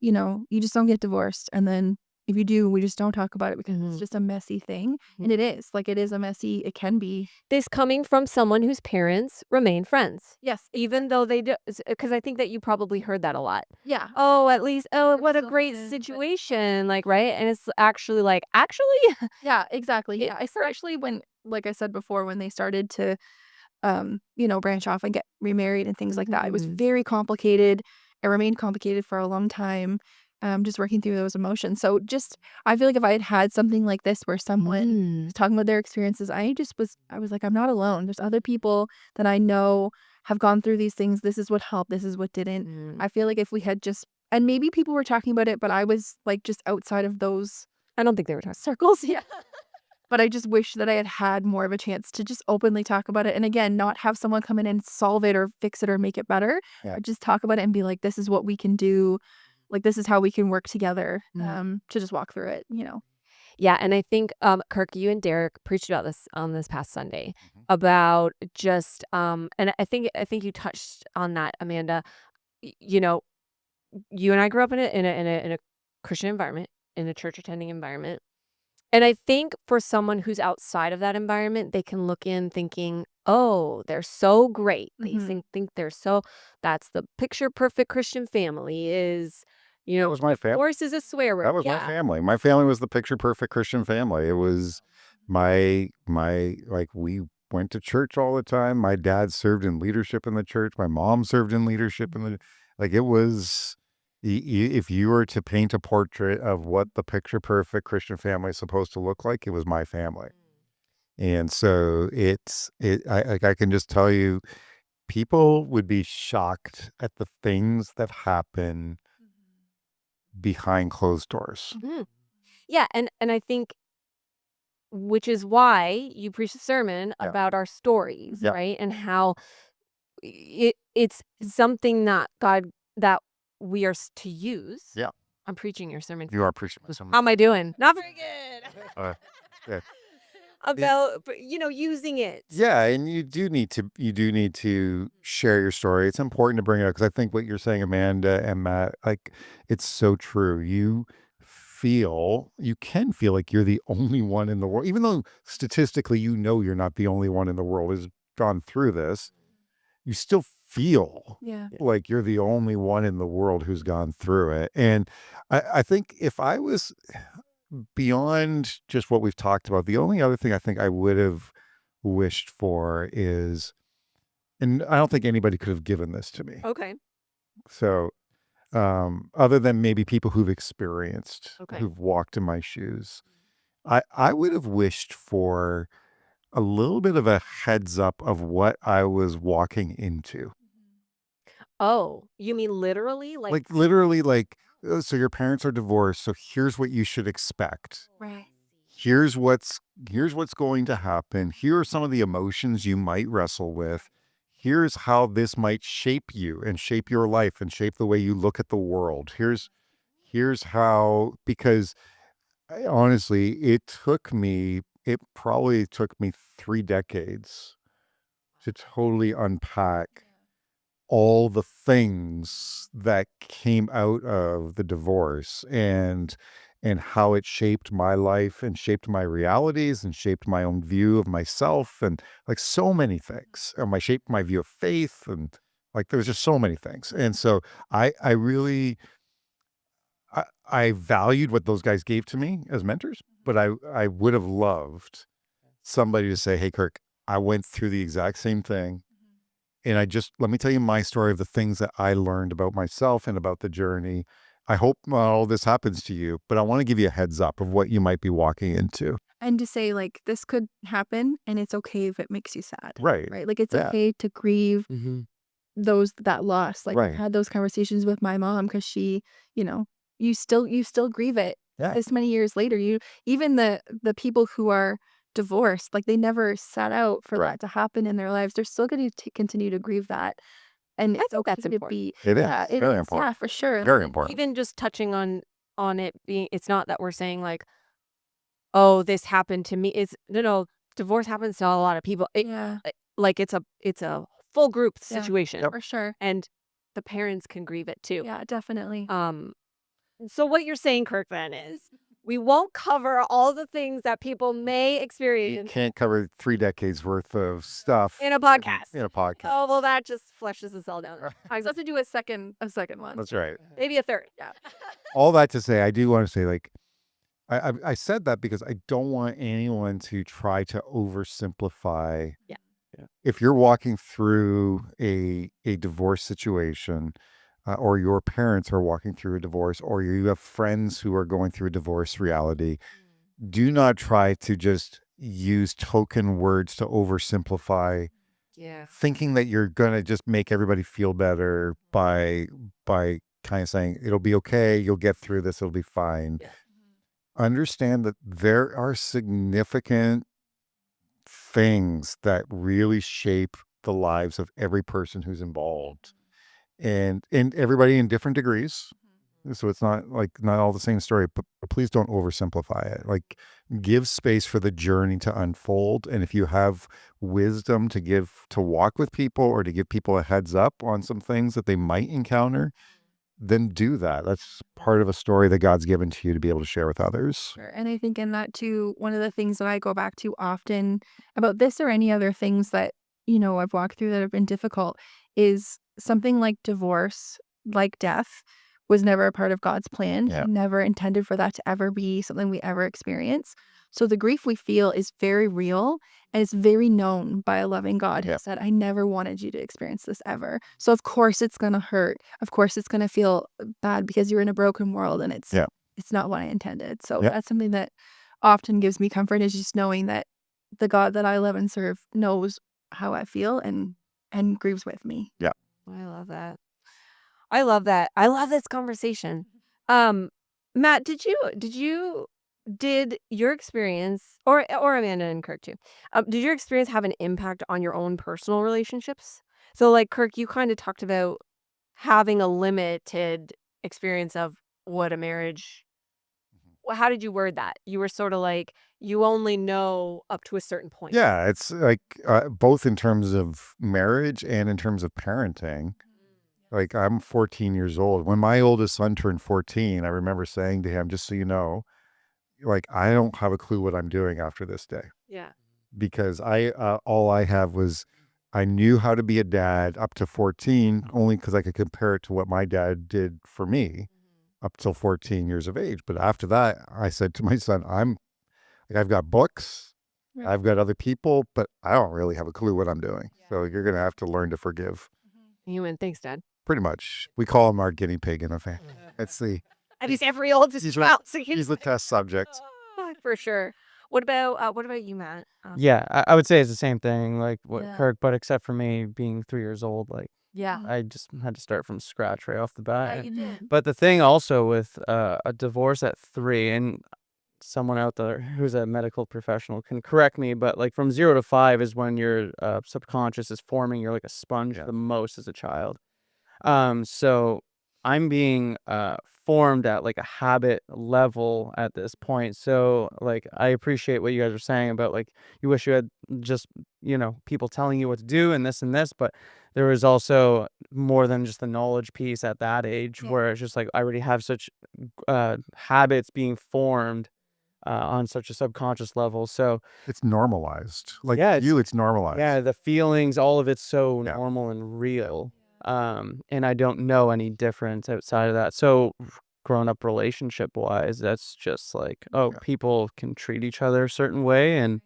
you just don't get divorced, and then if you do, we just don't talk about it because it's just a messy thing. And it is it can be. This coming from someone whose parents remain friends. Yes. Even though they do, because I think that you probably heard that a lot. Yeah. Oh, at least, We're what a still great friends, but- situation. Like, right? And it's actually like, Yeah, exactly. Yeah. Especially when, like I said before, when they started to branch off and get remarried and things like that. It was very complicated. it remained complicated for a long time. Just working through those emotions. So I feel like if I had something like this where someone was talking about their experiences, I was like, I'm not alone. There's other people that I know have gone through these things. This is what helped. This is what didn't. I feel like if we had and maybe people were talking about it, but I was like just outside of those I don't think they were talking. circles. Yeah. But I just wish that I had more of a chance to just openly talk about it. And again, not have someone come in and solve it or fix it or make it better. Yeah. But just talk about it and be like, this is what we can do. Like, this is how we can work together to just walk through it, Yeah, and I think Kirk, you and Derek preached about this on this past Sunday about just and I think you touched on that, Amanda. You know, you and I grew up in a Christian environment, in a church attending environment. And I think for someone who's outside of that environment, they can look in thinking, oh, they're so great. They think they're so, that's the picture perfect Christian family is, That was my family. divorce is a swear word. That was my family. My family was the picture perfect Christian family. It was my like, we went to church all the time. My dad served in leadership in the church. My mom served in leadership in the, like, it was, if you were to paint a portrait of what the picture perfect Christian family is supposed to look like, it was my family. And so I can just tell you, people would be shocked at the things that happen behind closed doors. Yeah, and I think, which is why you preached a sermon about our stories, right? And how it's something that we are to use. Yeah. I'm preaching your sermon. You are preaching my sermon. How am I doing? Not very good. Yeah. About using it. Yeah, and you do need to share your story. It's important to bring it up because I think what you're saying, Amanda and Matt, like, it's so true. You can feel like you're the only one in the world, even though statistically you're not the only one in the world who's gone through this. You still feel like you're the only one in the world who's gone through it. And I think if I was beyond just what we've talked about, the only other thing I think I would have wished for is, and I don't think anybody could have given this to me. Okay. So, other than maybe people who've experienced, who've walked in my shoes, I would have wished for a little bit of a heads up of what I was walking into. Oh, you mean literally? Like literally, like, so your parents are divorced, so here's what you should expect. Right. Here's what's going to happen. Here are some of the emotions you might wrestle with. Here's how this might shape you and shape your life and shape the way you look at the world. Here's how, because honestly, it probably took me 3 decades to totally unpack all the things that came out of the divorce and how it shaped my life and shaped my realities and shaped my own view of myself and like so many things. And shaped my view of faith, and like there was just so many things. And so I really I valued what those guys gave to me as mentors, but I would have loved somebody to say, hey, Kirk, I went through the exact same thing. And let me tell you my story of the things that I learned about myself and about the journey. I hope all this happens to you, but I want to give you a heads up of what you might be walking into. And to say, like, this could happen and it's okay if it makes you sad. Right. Right. Like, it's okay to grieve that loss. Like, I had those conversations with my mom because she, you still grieve it this many years later. Even the people who are divorced, like, they never set out for that to happen in their lives. They're still going to continue to grieve that. And it's okay that's to important. be It is. it Very is, important. yeah, for sure. Very important. Even just touching on it being, it's not that we're saying like, oh, this happened to me. It's no, divorce happens to a lot of people. Like it's a full group situation. For sure. And the parents can grieve it too. Yeah, definitely. So what you're saying, Kirk, then is we won't cover all the things that people may You experience can't cover 3 decades worth of stuff in a podcast. Oh, well, that just fleshes us all down. I have to do a second one. That's right. Maybe a third. Yeah. All that to say, I do want to say, like, I said that because I don't want anyone to try to oversimplify. Yeah. If you're walking through a divorce situation, or your parents are walking through a divorce, or you have friends who are going through a divorce reality, do not try to just use token words to oversimplify, thinking that you're going to just make everybody feel better by kind of saying, it'll be okay, you'll get through this, it'll be fine. Yeah. Understand that there are significant things that really shape the lives of every person who's involved, and everybody in different degrees. So it's not all the same story, but please don't oversimplify it. Like, give space for the journey to unfold. And if you have wisdom to walk with people, or to give people a heads up on some things that they might encounter, then do that. That's part of a story that God's given to you to be able to share with others. Sure. And I think in that too, one of the things that I go back to often about this or any other things that, I've walked through that have been difficult is something like divorce, like death, was never a part of God's plan. Yeah. He never intended for that to ever be something we ever experience. So the grief we feel is very real, and it's very known by a loving God who said, I never wanted you to experience this ever. So of course it's going to hurt. Of course it's going to feel bad because you're in a broken world, and it's not what I intended. So that's something that often gives me comfort, is just knowing that the God that I love and serve knows how I feel and grieves with me. Yeah. I love that. I love that. I love this conversation. Matt, did your experience, or Amanda and Kirk too, did your experience have an impact on your own personal relationships? So like Kirk, you kind of talked about having a limited experience of what a marriage. Well, how did you word that? You were sort of like, you only know up to a certain point. Yeah, it's like both in terms of marriage and in terms of parenting. Like, I'm 14 years old. When my oldest son turned 14, I remember saying to him, just so you know, like, I don't have a clue what I'm doing after this day. Yeah. Because all I have was, I knew how to be a dad up to 14, only because I could compare it to what my dad did for me up till 14 years of age. But after that, I said to my son, I've got books, I've got other people, but I don't really have a clue what I'm doing. So you're going to have to learn to forgive. Human. Thanks, Dad. Pretty much. We call him our guinea pig in the family. It's And he's every oldest child. So he's the test subject. For sure. What about you, Matt? Yeah, I would say it's the same thing, like what Yeah. Kirk, but except for me being 3 years old, like Yeah. I just had to start from scratch right off the bat. You did. But the thing also with a divorce at 3, and someone out there who's a medical professional can correct me, but like from 0 to 5 is when your subconscious is forming. You're like a sponge the most as a child. So I'm being formed at like a habit level at this point. So like I appreciate what you guys are saying about like you wish you had just, people telling you what to do and this, but there was also more than just the knowledge piece at that age where it's just like I already have such habits being formed on such a subconscious level. So it's normalized. Like it's normalized. Yeah, the feelings, all of it's so normal and real. And I don't know any difference outside of that. So grown up relationship wise, that's just like, people can treat each other a certain way and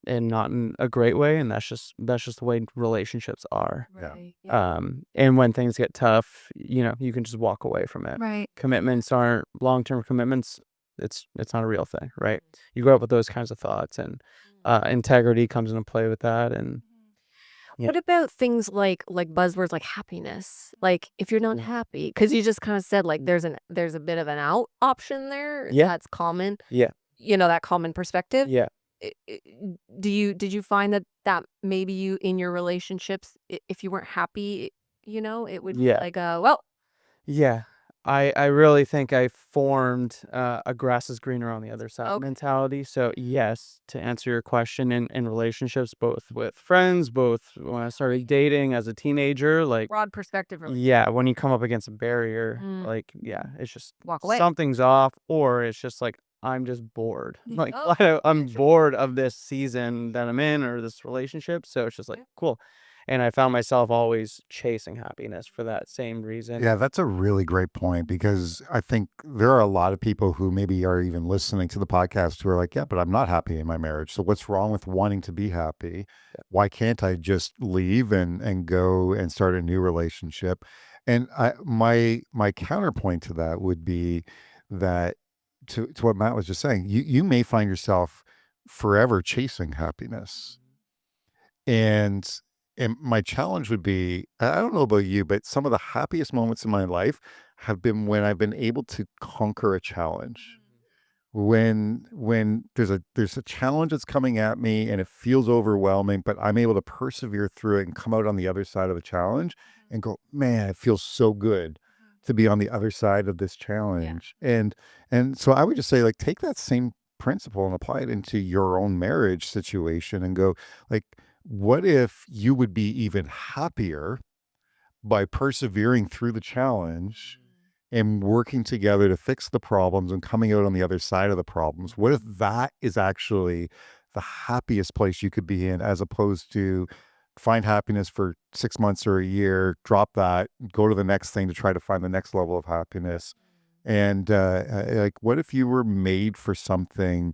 not in a great way. And that's just the way relationships are. Right. And when things get tough, you can just walk away from it. Right. Commitments aren't long-term commitments. It's not a real thing, right? You grow up with those kinds of thoughts, and integrity comes into play with that. And what about things like buzzwords like happiness? Like if you're not happy, because you just kind of said like there's a bit of an out option there. Yeah. That's common. Yeah. That common perspective. Yeah. Did you find that maybe you in your relationships, if you weren't happy, it would be like Yeah. I really think I formed a grass is greener on the other side mentality. So yes, to answer your question, in relationships, both with friends, both when I started dating as a teenager, like broad perspective. when you come up against a barrier, it's just Walk away. Something's off, or it's just like I'm just bored. Like I'm bored of this season that I'm in or this relationship. So it's just like cool. And I found myself always chasing happiness for that same reason. Yeah, that's a really great point, because I think there are a lot of people who maybe are even listening to the podcast who are like, but I'm not happy in my marriage. So what's wrong with wanting to be happy? Why can't I just leave and go and start a new relationship? And my counterpoint to that would be that to what Matt was just saying, you may find yourself forever chasing happiness. And my challenge would be, I don't know about you, but some of the happiest moments in my life have been when I've been able to conquer a challenge. When there's a challenge that's coming at me and it feels overwhelming, but I'm able to persevere through it and come out on the other side of the challenge and go, man, it feels so good to be on the other side of this challenge. And so I would just say, like, take that same principle and apply it into your own marriage situation and go, like, what if you would be even happier by persevering through the challenge and working together to fix the problems and coming out on the other side of the problems? What if that is actually the happiest place you could be in, as opposed to find happiness for 6 months or a year, drop that, go to the next thing to try to find the next level of happiness? And like, what if you were made for something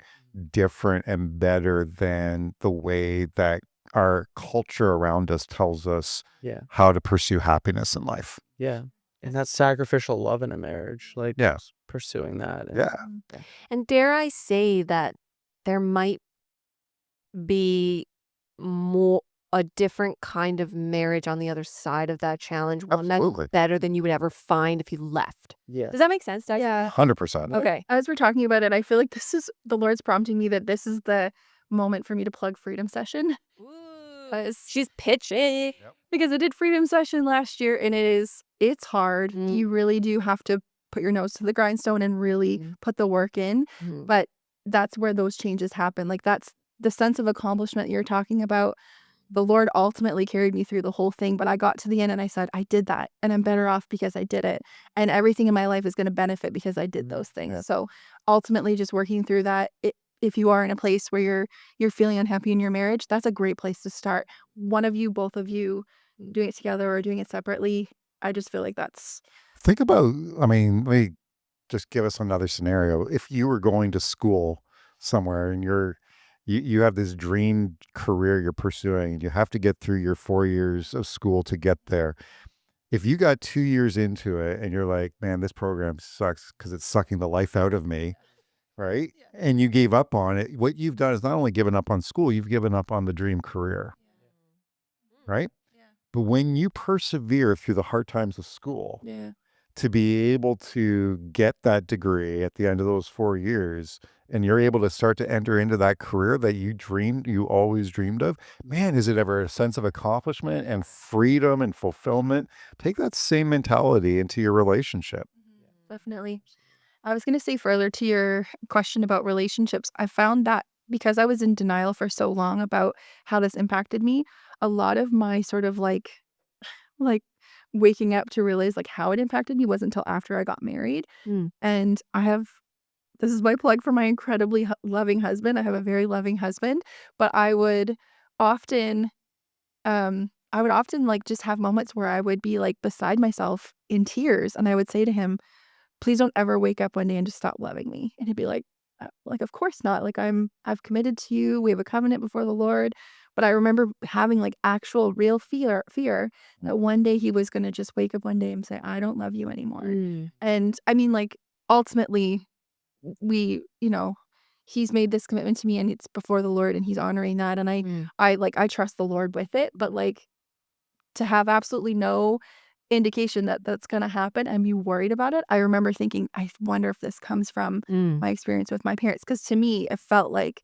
different and better than the way that our culture around us tells us Yeah. how to pursue happiness in life? Yeah. And that's sacrificial love in a marriage, like Yeah. pursuing that. And, Yeah. And dare I say that there might be a different kind of marriage on the other side of that challenge, one Absolutely. that's better than you would ever find if you left. Yeah. Does that make sense, Doug? Yeah. 100%. Okay. As we're talking about it, I feel like this is the Lord's prompting me that this is the moment for me to plug Freedom Session. She's pitching. Because I did Freedom Session last year, and it's hard. Mm. You really do have to put your nose to the grindstone and really put the work in. Mhm. But that's where those changes happen. Like, that's the sense of accomplishment you're talking about. The Lord ultimately carried me through the whole thing, but I got to the end and I said, I did that, and I'm better off because I did it. And everything in my life is going to benefit because I did those things. Yeah. So ultimately, just working through that, if you are in a place where you're feeling unhappy in your marriage, that's a great place to start. One of you, both of you, doing it together or doing it separately. I just feel like that's... Think about, I mean, let me just give us another scenario. If you were going to school somewhere and you have this dream career you're pursuing, and you have to get through your 4 years of school to get there. If you got 2 years into it and you're like, man, this program sucks because it's sucking the life out of me, right? And you gave up on it, what you've done is not only given up on school, you've given up on the dream career, right? But when you persevere through the hard times of school, to be able to get that degree at the end of those 4 years, and you're able to start to enter into that career that you always dreamed of, man, is it ever a sense of accomplishment and freedom and fulfillment? Take that same mentality into your relationship. Definitely. I was going to say, further to your question about relationships, I found that because I was in denial for so long about how this impacted me, a lot of my sort of like waking up to realize like how it impacted me wasn't until after I got married. And this is my plug for my incredibly loving husband. I have a very loving husband, but I would often like just have moments where I would be like beside myself in tears, and I would say to him, please don't ever wake up one day and just stop loving me. And he'd be like, of course not. Like, I've committed to you. We have a covenant before the Lord. But I remember having like actual real fear that one day he was going to just wake up one day and say, I don't love you anymore. And I mean, like, ultimately he's made this commitment to me, and it's before the Lord, and he's honoring that. And I trust the Lord with it. But like, to have absolutely no indication that that's going to happen and be worried about it, I remember thinking, I wonder if this comes from my experience with my parents. Because to me, it felt like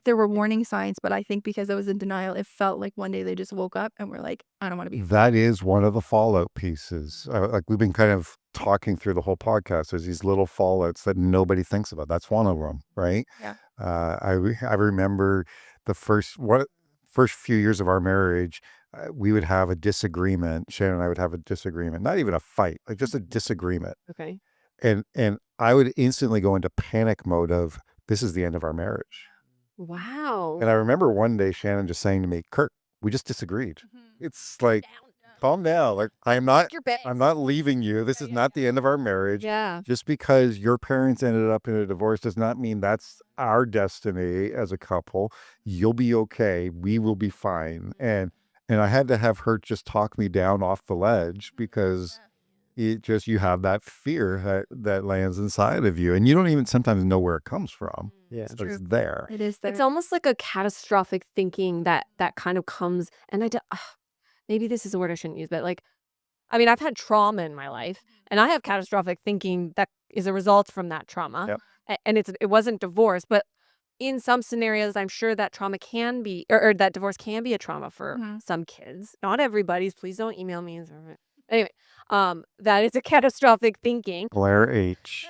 there were warning signs, but I think because I was in denial, it felt like one day they just woke up and were like, I don't want to be. That is one of the fallout pieces. Like, we've been kind of talking through the whole podcast. There's these little fallouts that nobody thinks about. That's one of them, right? Yeah. I remember the first few years of our marriage, we would have a disagreement. Shannon and I would have a disagreement, not even a fight, like just a disagreement. Okay. And I would instantly go into panic mode of, this is the end of our marriage. Wow. And I remember one day Shannon just saying to me, Kurt, we just disagreed. It's like, calm down. Like, I'm not leaving you. This is not the end of our marriage. Yeah. Just because your parents ended up in a divorce does not mean that's our destiny as a couple. You'll be okay. We will be fine. And I had to have her just talk me down off the ledge, because you have that fear that lands inside of you, and you don't even sometimes know where it comes from. Yeah. But it's there. It is there. It's almost like a catastrophic thinking that kind of comes, and maybe this is a word I shouldn't use, but like, I mean, I've had trauma in my life, and I have catastrophic thinking that is a result from that trauma. Yep. And it wasn't divorce, but in some scenarios, I'm sure that trauma can be, or that divorce can be a trauma for some kids. Not everybody's. Please don't email me. Anyway, that is a catastrophic thinking. Blair H.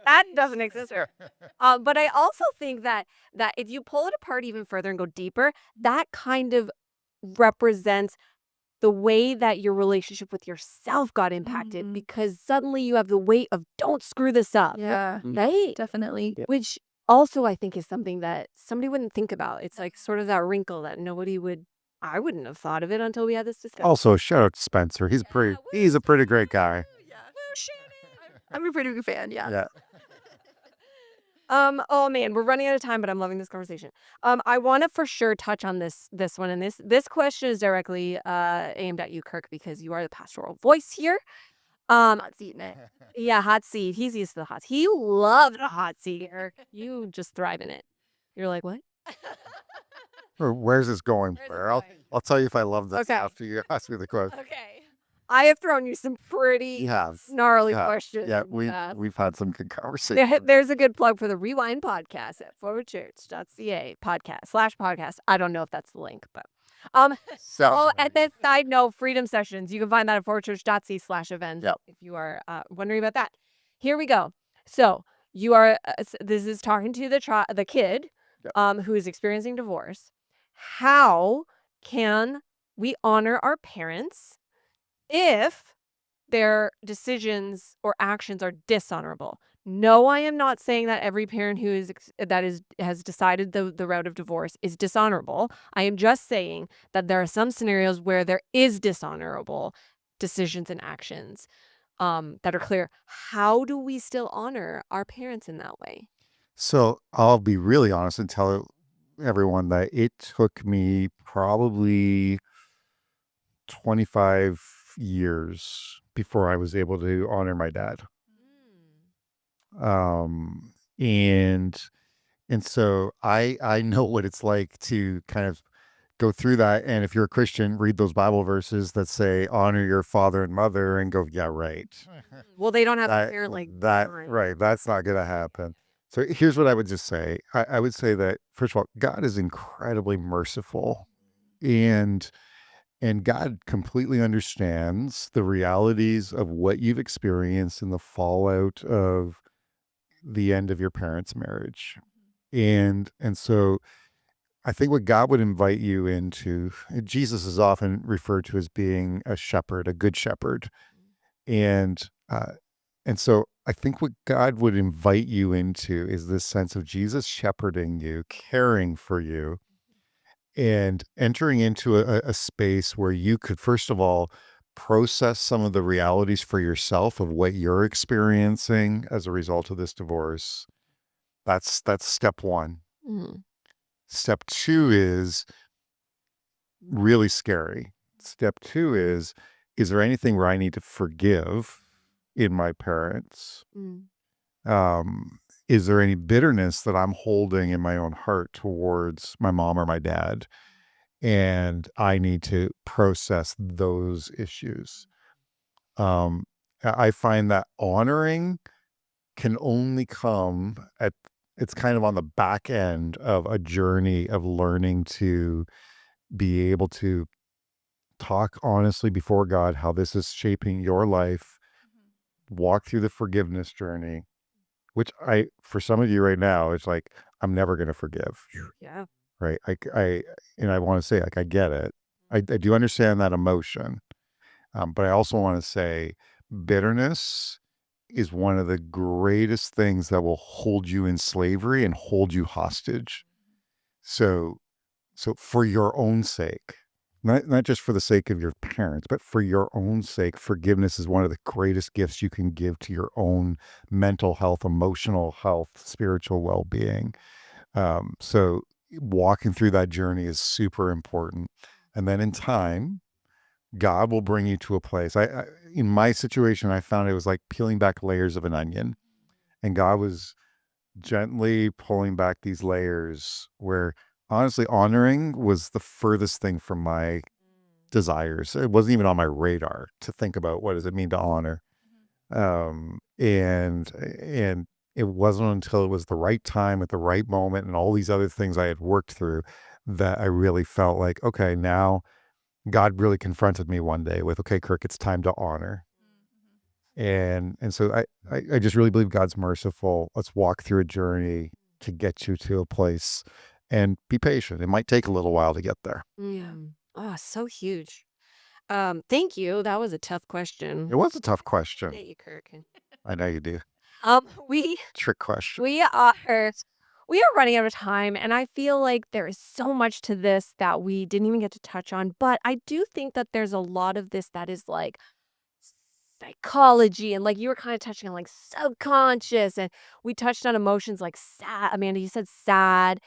That doesn't exist here. But I also think that if you pull it apart even further and go deeper, that kind of represents the way that your relationship with yourself got impacted, because suddenly you have the weight of don't screw this up. Yeah, Right? definitely. Yeah. Which also I think is something that somebody wouldn't think about. It's like sort of that wrinkle that I wouldn't have thought of it until we had this discussion. Also, shout out to Spencer. He's a pretty great guy. I'm a pretty big fan. Yeah. Oh man, we're running out of time, but I'm loving this conversation. I want to for sure touch on this one, and this question is directly aimed at you, Kirk, because you are the pastoral voice here. Not seeing it. Yeah, hot seat. He's used to the hot seat. He loved the hot seat, Kirk. You just thrive in it. You're like, what? Where's this going, Where's this Blair? going? I'll tell you if I love this Okay. after you ask me the question. Okay. I have thrown you some pretty You have. snarly Yeah. questions. Yeah, in the past. we've had some good conversations. There's a good plug for the Rewind podcast at forwardchurch.ca podcast/podcast. I don't know if that's the link, but at this side note, Freedom Sessions. You can find that at forwardchurch.ca/events if you are wondering about that. Here we go. So you are. This is talking to the kid who is experiencing divorce. How can we honor our parents if their decisions or actions are dishonorable? No, I am not saying that every parent who has decided the route of divorce is dishonorable. I am just saying that there are some scenarios where there is dishonorable decisions and actions that are clear. How do we still honor our parents in that way? So I'll be really honest and tell everyone that it took me probably 25 years before I was able to honor my dad. And so I know what it's like to kind of go through that. And if you're a Christian, read those Bible verses that say, honor your father and mother, and go, yeah, right. Well, they don't have a parent like that. mine. Right. That's not going to happen. So here's what I would just say. I would say that, first of all, God is incredibly merciful, and God completely understands the realities of what you've experienced in the fallout of the end of your parents' marriage. And so I think what God would invite you into, Jesus is often referred to as being a shepherd, a good shepherd. And so I think what God would invite you into is this sense of Jesus shepherding you, caring for you, and entering into a space where you could, first of all, process some of the realities for yourself of what you're experiencing as a result of this divorce. That's step one. Mhm. Step two is really scary. Step two is there anything where I need to forgive in my parents? Is there any bitterness that I'm holding in my own heart towards my mom or my dad? And I need to process those issues. I find that honoring can only come it's kind of on the back end of a journey of learning to be able to talk honestly before God, how this is shaping your life, walk through the forgiveness journey, which for some of you right now, it's like, I'm never going to forgive. Yeah. Right. I want to say, like, I get it. I do understand that emotion. But I also want to say bitterness is one of the greatest things that will hold you in slavery and hold you hostage. So for your own sake, not just for the sake of your parents, but for your own sake, forgiveness is one of the greatest gifts you can give to your own mental health, emotional health, spiritual well-being. So walking through that journey is super important. And then in time, God will bring you to a place. In my situation, I found it was like peeling back layers of an onion, and God was gently pulling back these layers where honestly honoring was the furthest thing from my desires. It wasn't even on my radar to think about what does it mean to honor. And it wasn't until it was the right time at the right moment and all these other things I had worked through that I really felt like, okay, now God really confronted me one day with, okay, Kirk, it's time to honor. And so I just really believe God's merciful. Let's walk through a journey to get you to a place, and be patient. It might take a little while to get there. Yeah. Oh, so huge. Thank you. That was a tough question. It was a tough question. Thank you, Kirk. I know you do. We Trick question. we are running out of time, and I feel like there is so much to this that we didn't even get to touch on. But I do think that there's a lot of this that is like psychology, and like you were kind of touching on like subconscious, and we touched on emotions like sad. Amanda, you said sad.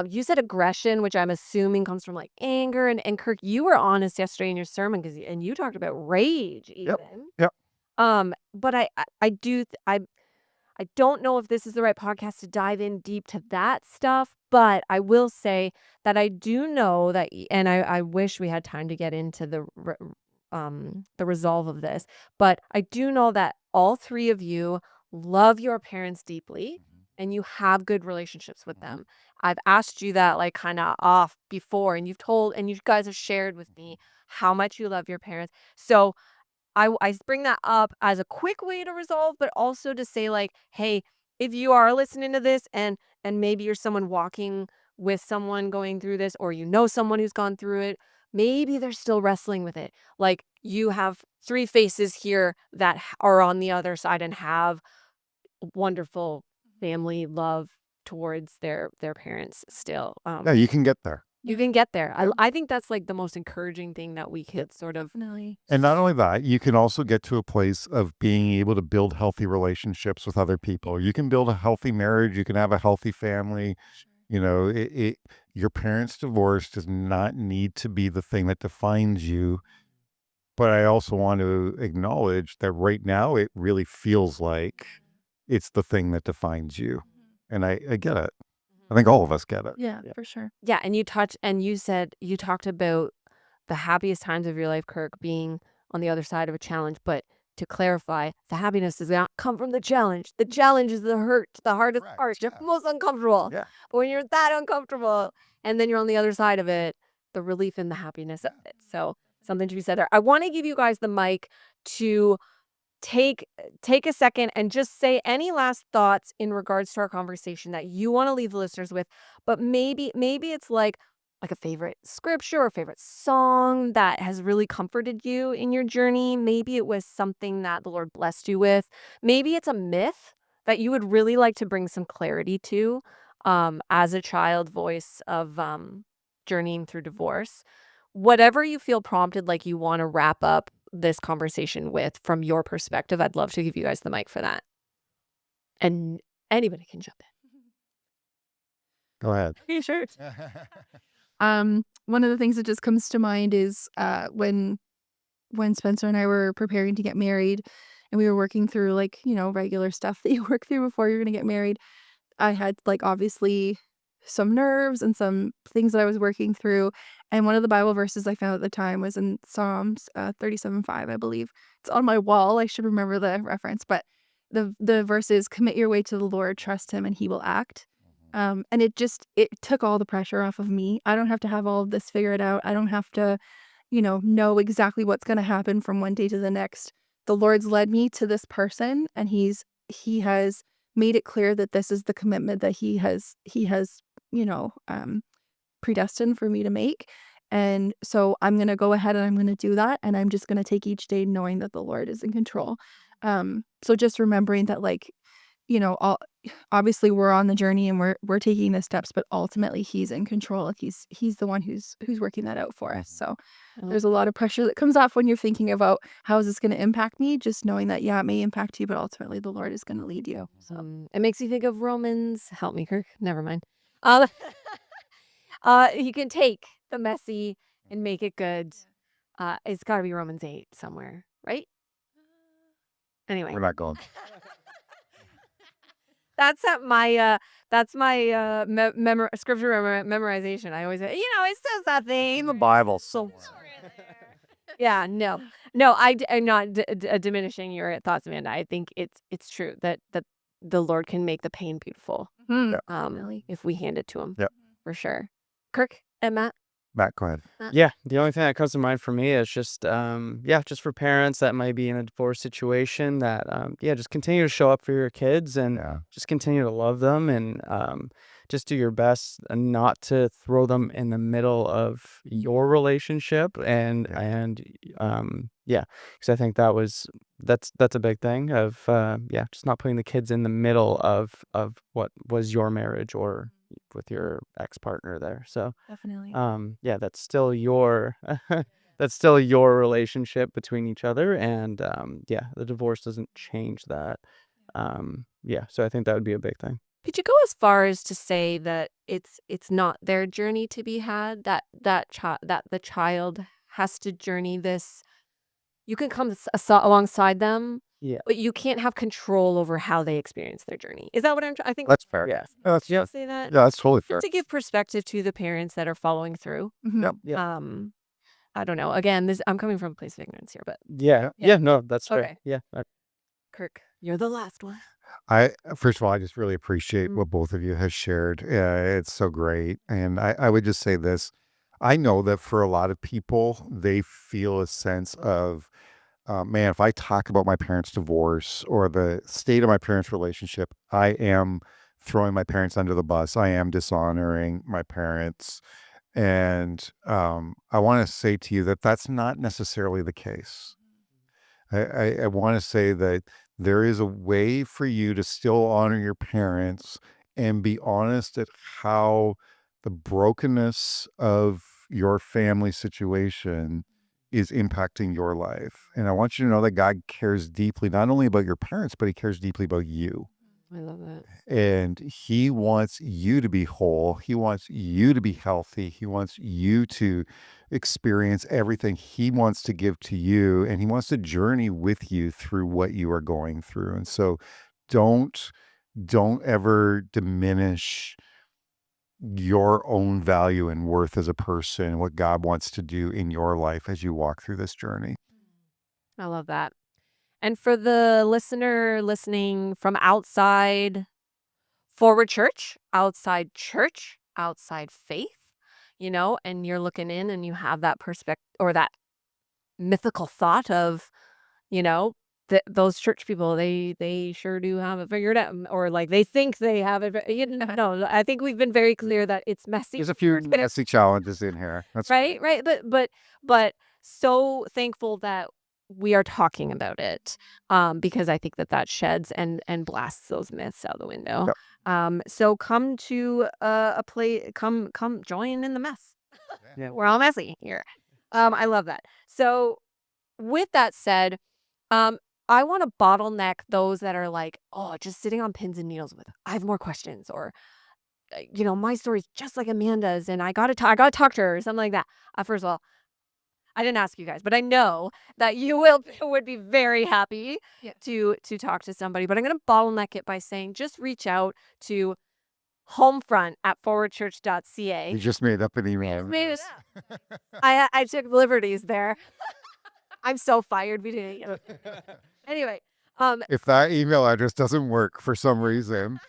You said aggression, which I'm assuming comes from like anger, and Kirk, you were honest yesterday in your sermon and you talked about rage even. Yep. But I don't know if this is the right podcast to dive in deep to that stuff, but I will say that I do know that, and I wish we had time to get into the resolve of this, but I do know that all three of you love your parents deeply and you have good relationships with them. I've asked you that like kind of off before, and you guys have shared with me how much you love your parents. So I bring that up as a quick way to resolve, but also to say like, hey, if you are listening to this and maybe you're someone walking with someone going through this, or you know someone who's gone through it, maybe they're still wrestling with it. Like you have three faces here that are on the other side and have wonderful family love towards their parents still. Yeah, you can get there. You can get there. I think that's like the most encouraging thing that we could sort of. Definitely. And not only that, you can also get to a place of being able to build healthy relationships with other people. You can build a healthy marriage. You can have a healthy family. You know, your parents' divorce does not need to be the thing that defines you. But I also want to acknowledge that right now it really feels like it's the thing that defines you. And I get it. I think all of us get it. Yeah, for sure. Yeah, and you talked about the happiest times of your life, Kirk, being on the other side of a challenge. But to clarify, the happiness does not come from the challenge. The challenge is the hardest Correct, part, the yeah. most uncomfortable. Yeah. But when you're that uncomfortable and then you're on the other side of it, the relief and the happiness of it. So something to be said there. I want to give you guys the mic to take a second and just say any last thoughts in regards to our conversation that you want to leave the listeners with. But maybe it's like a favorite scripture or favorite song that has really comforted you in your journey. Maybe it was something that the Lord blessed you with. Maybe it's a myth that you would really like to bring some clarity to as a child voice of journeying through divorce. Whatever you feel prompted, like you want to wrap up this conversation with from your perspective, I'd love to give you guys the mic for that. And anybody can jump in. Go ahead. Are you sure? One of the things that just comes to mind is when Spencer and I were preparing to get married and we were working through like, regular stuff that you work through before you're going to get married. I had like obviously some nerves and some things that I was working through. And one of the Bible verses I found at the time was in Psalms 37:5, I believe. It's on my wall. I should remember the reference, but the verse is, commit your way to the Lord, trust him, and he will act. And it took all the pressure off of me. I don't have to have all of this figured out. I don't have to, know exactly what's going to happen from one day to the next. The Lord's led me to this person, and he has made it clear that this is the commitment that he has predestined for me to make. And so I'm going to go ahead and I'm going to do that. And I'm just going to take each day knowing that the Lord is in control. So just remembering that, like, obviously we're on the journey and we're taking the steps, but ultimately he's in control. Like he's the one who's working that out for us. So there's a lot of pressure that comes off when you're thinking about how is this going to impact me, just knowing that, yeah, it may impact you, but ultimately the Lord is going to lead you. So It makes you think of Romans. Help me, Kirk. Never mind. You can take the messy and make it good. It's got to be Romans 8 somewhere, right? Anyway, We're not going. that's at my scripture memorization. I always say, it says that thing in the Bible. So yeah, no, I'm not diminishing your thoughts, Amanda. I think it's true that the Lord can make the pain beautiful. Mhm. Definitely. If we hand it to him. Yep. For sure. Kirk and Matt. Matt, go ahead. Yeah, the only thing that comes to mind for me is just just for parents that might be in a divorce situation that just continue to show up for your kids and Yeah. just continue to love them and just do your best and not to throw them in the middle of your relationship and because I think that's a big thing of just not putting the kids in the middle of what was your marriage or with your ex-partner there. So Definitely. that's still your that's still your relationship between each other and the divorce doesn't change that. So I think that would be a big thing. Could you go as far as to say that it's not their journey to be had, that the child has to journey this? You can come alongside them, Yeah. but you can't have control over how they experience their journey. Is that what I think? That's fair. Yeah. That's, Should I say that? yeah, that's totally fair. Just to give perspective to the parents that are following through. Mhm. Yep. Yeah. I don't know. Again, I'm coming from a place of ignorance here, but Yeah. No, that's fair. Okay. Yeah. Kirk, you're the last one. First of all, I just really appreciate what both of you have shared. It's so great. And I would just say this. I know that for a lot of people, they feel a sense of, man, if I talk about my parents' divorce or the state of my parents' relationship, I am throwing my parents under the bus. I am dishonoring my parents. And I want to say to you that that's not necessarily the case. I want to say that there is a way for you to still honor your parents and be honest at how the brokenness of your family situation is impacting your life. And I want you to know that God cares deeply, not only about your parents, but he cares deeply about you. I love that. And he wants you to be whole. He wants you to be healthy. He wants you to experience everything he wants to give to you. And he wants to journey with you through what you are going through. And so don't ever diminish your own value and worth as a person and what God wants to do in your life as you walk through this journey. I love that. And for the listener listening from outside Forward Church, outside faith, and you're looking in and you have that perspective or that mythical thought of, those church people, they sure do have it figured out, or like they think they have it. No, I think we've been very clear that it's messy. There's a few messy challenges in here. That's right. But so thankful that we are talking about it, because I think that sheds and blasts those myths out the window. Yep. So come to a place, come join in the mess. Yeah. We're all messy here. I love that. So with that said, I want to bottleneck those that are like, oh, just sitting on pins and needles with, I have more questions, or my story's just like Amanda's and I gotta talk to her or something like that. First of all, I didn't ask you guys, but I know that you would be very happy to talk to somebody. But I'm going to bottleneck it by saying just reach out to Homefront at forwardchurch.ca. You just made up an email. Made it up. I took liberties there. I'm so fired. We didn't. Anyway, If that email address doesn't work for some reason,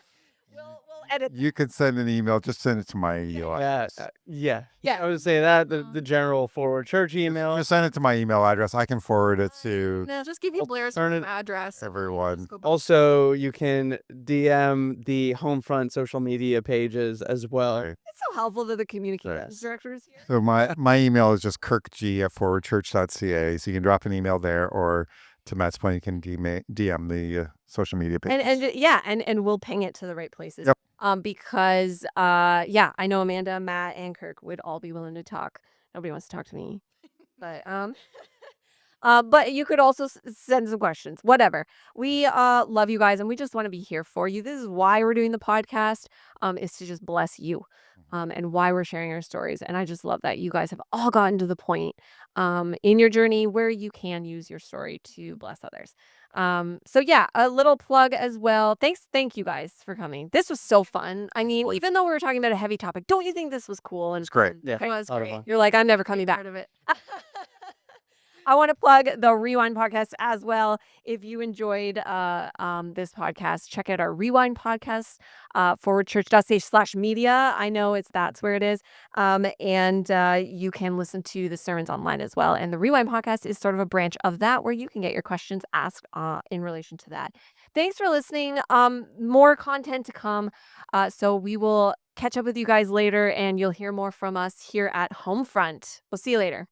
we'll edit. you can send an email. Just send it to my email. Yeah. Yeah. I would say that the general Forward Church email. Just send it to my email address. I can forward it to No, just give you Blair's Alternative- address. everyone. Just go back. Also, you can DM the Homefront social media pages as well. Right. It's so helpful to the communications Yes. directors here. So my email is just kirkg@forwardchurch.ca. So you can drop an email there, or to Matt's point, you can DM the social media pages. And we'll ping it to the right places. Yep. Because I know Amanda, Matt, and Kirk would all be willing to talk. Nobody wants to talk to me, but but you could also send some questions. Whatever. We love you guys, and we just want to be here for you. This is why we're doing the podcast. Is to just bless you. and why we're sharing our stories. And I just love that you guys have all gotten to the point in your journey where you can use your story to bless others. So yeah, a little plug as well. Thank you guys for coming. This was so fun. I mean, even though we were talking about a heavy topic, don't you think this was cool and It's great. fun? Yeah, Okay. It was a lot of great. fun. You're like, I'm never coming back. Part of it. I want to plug the Rewind podcast as well. If you enjoyed this podcast, check out our Rewind podcast, forwardchurch.ca/media. I know that's where it is. And you can listen to the sermons online as well. And the Rewind podcast is sort of a branch of that where you can get your questions asked in relation to that. Thanks for listening. More content to come. So we will catch up with you guys later and you'll hear more from us here at Homefront. We'll see you later.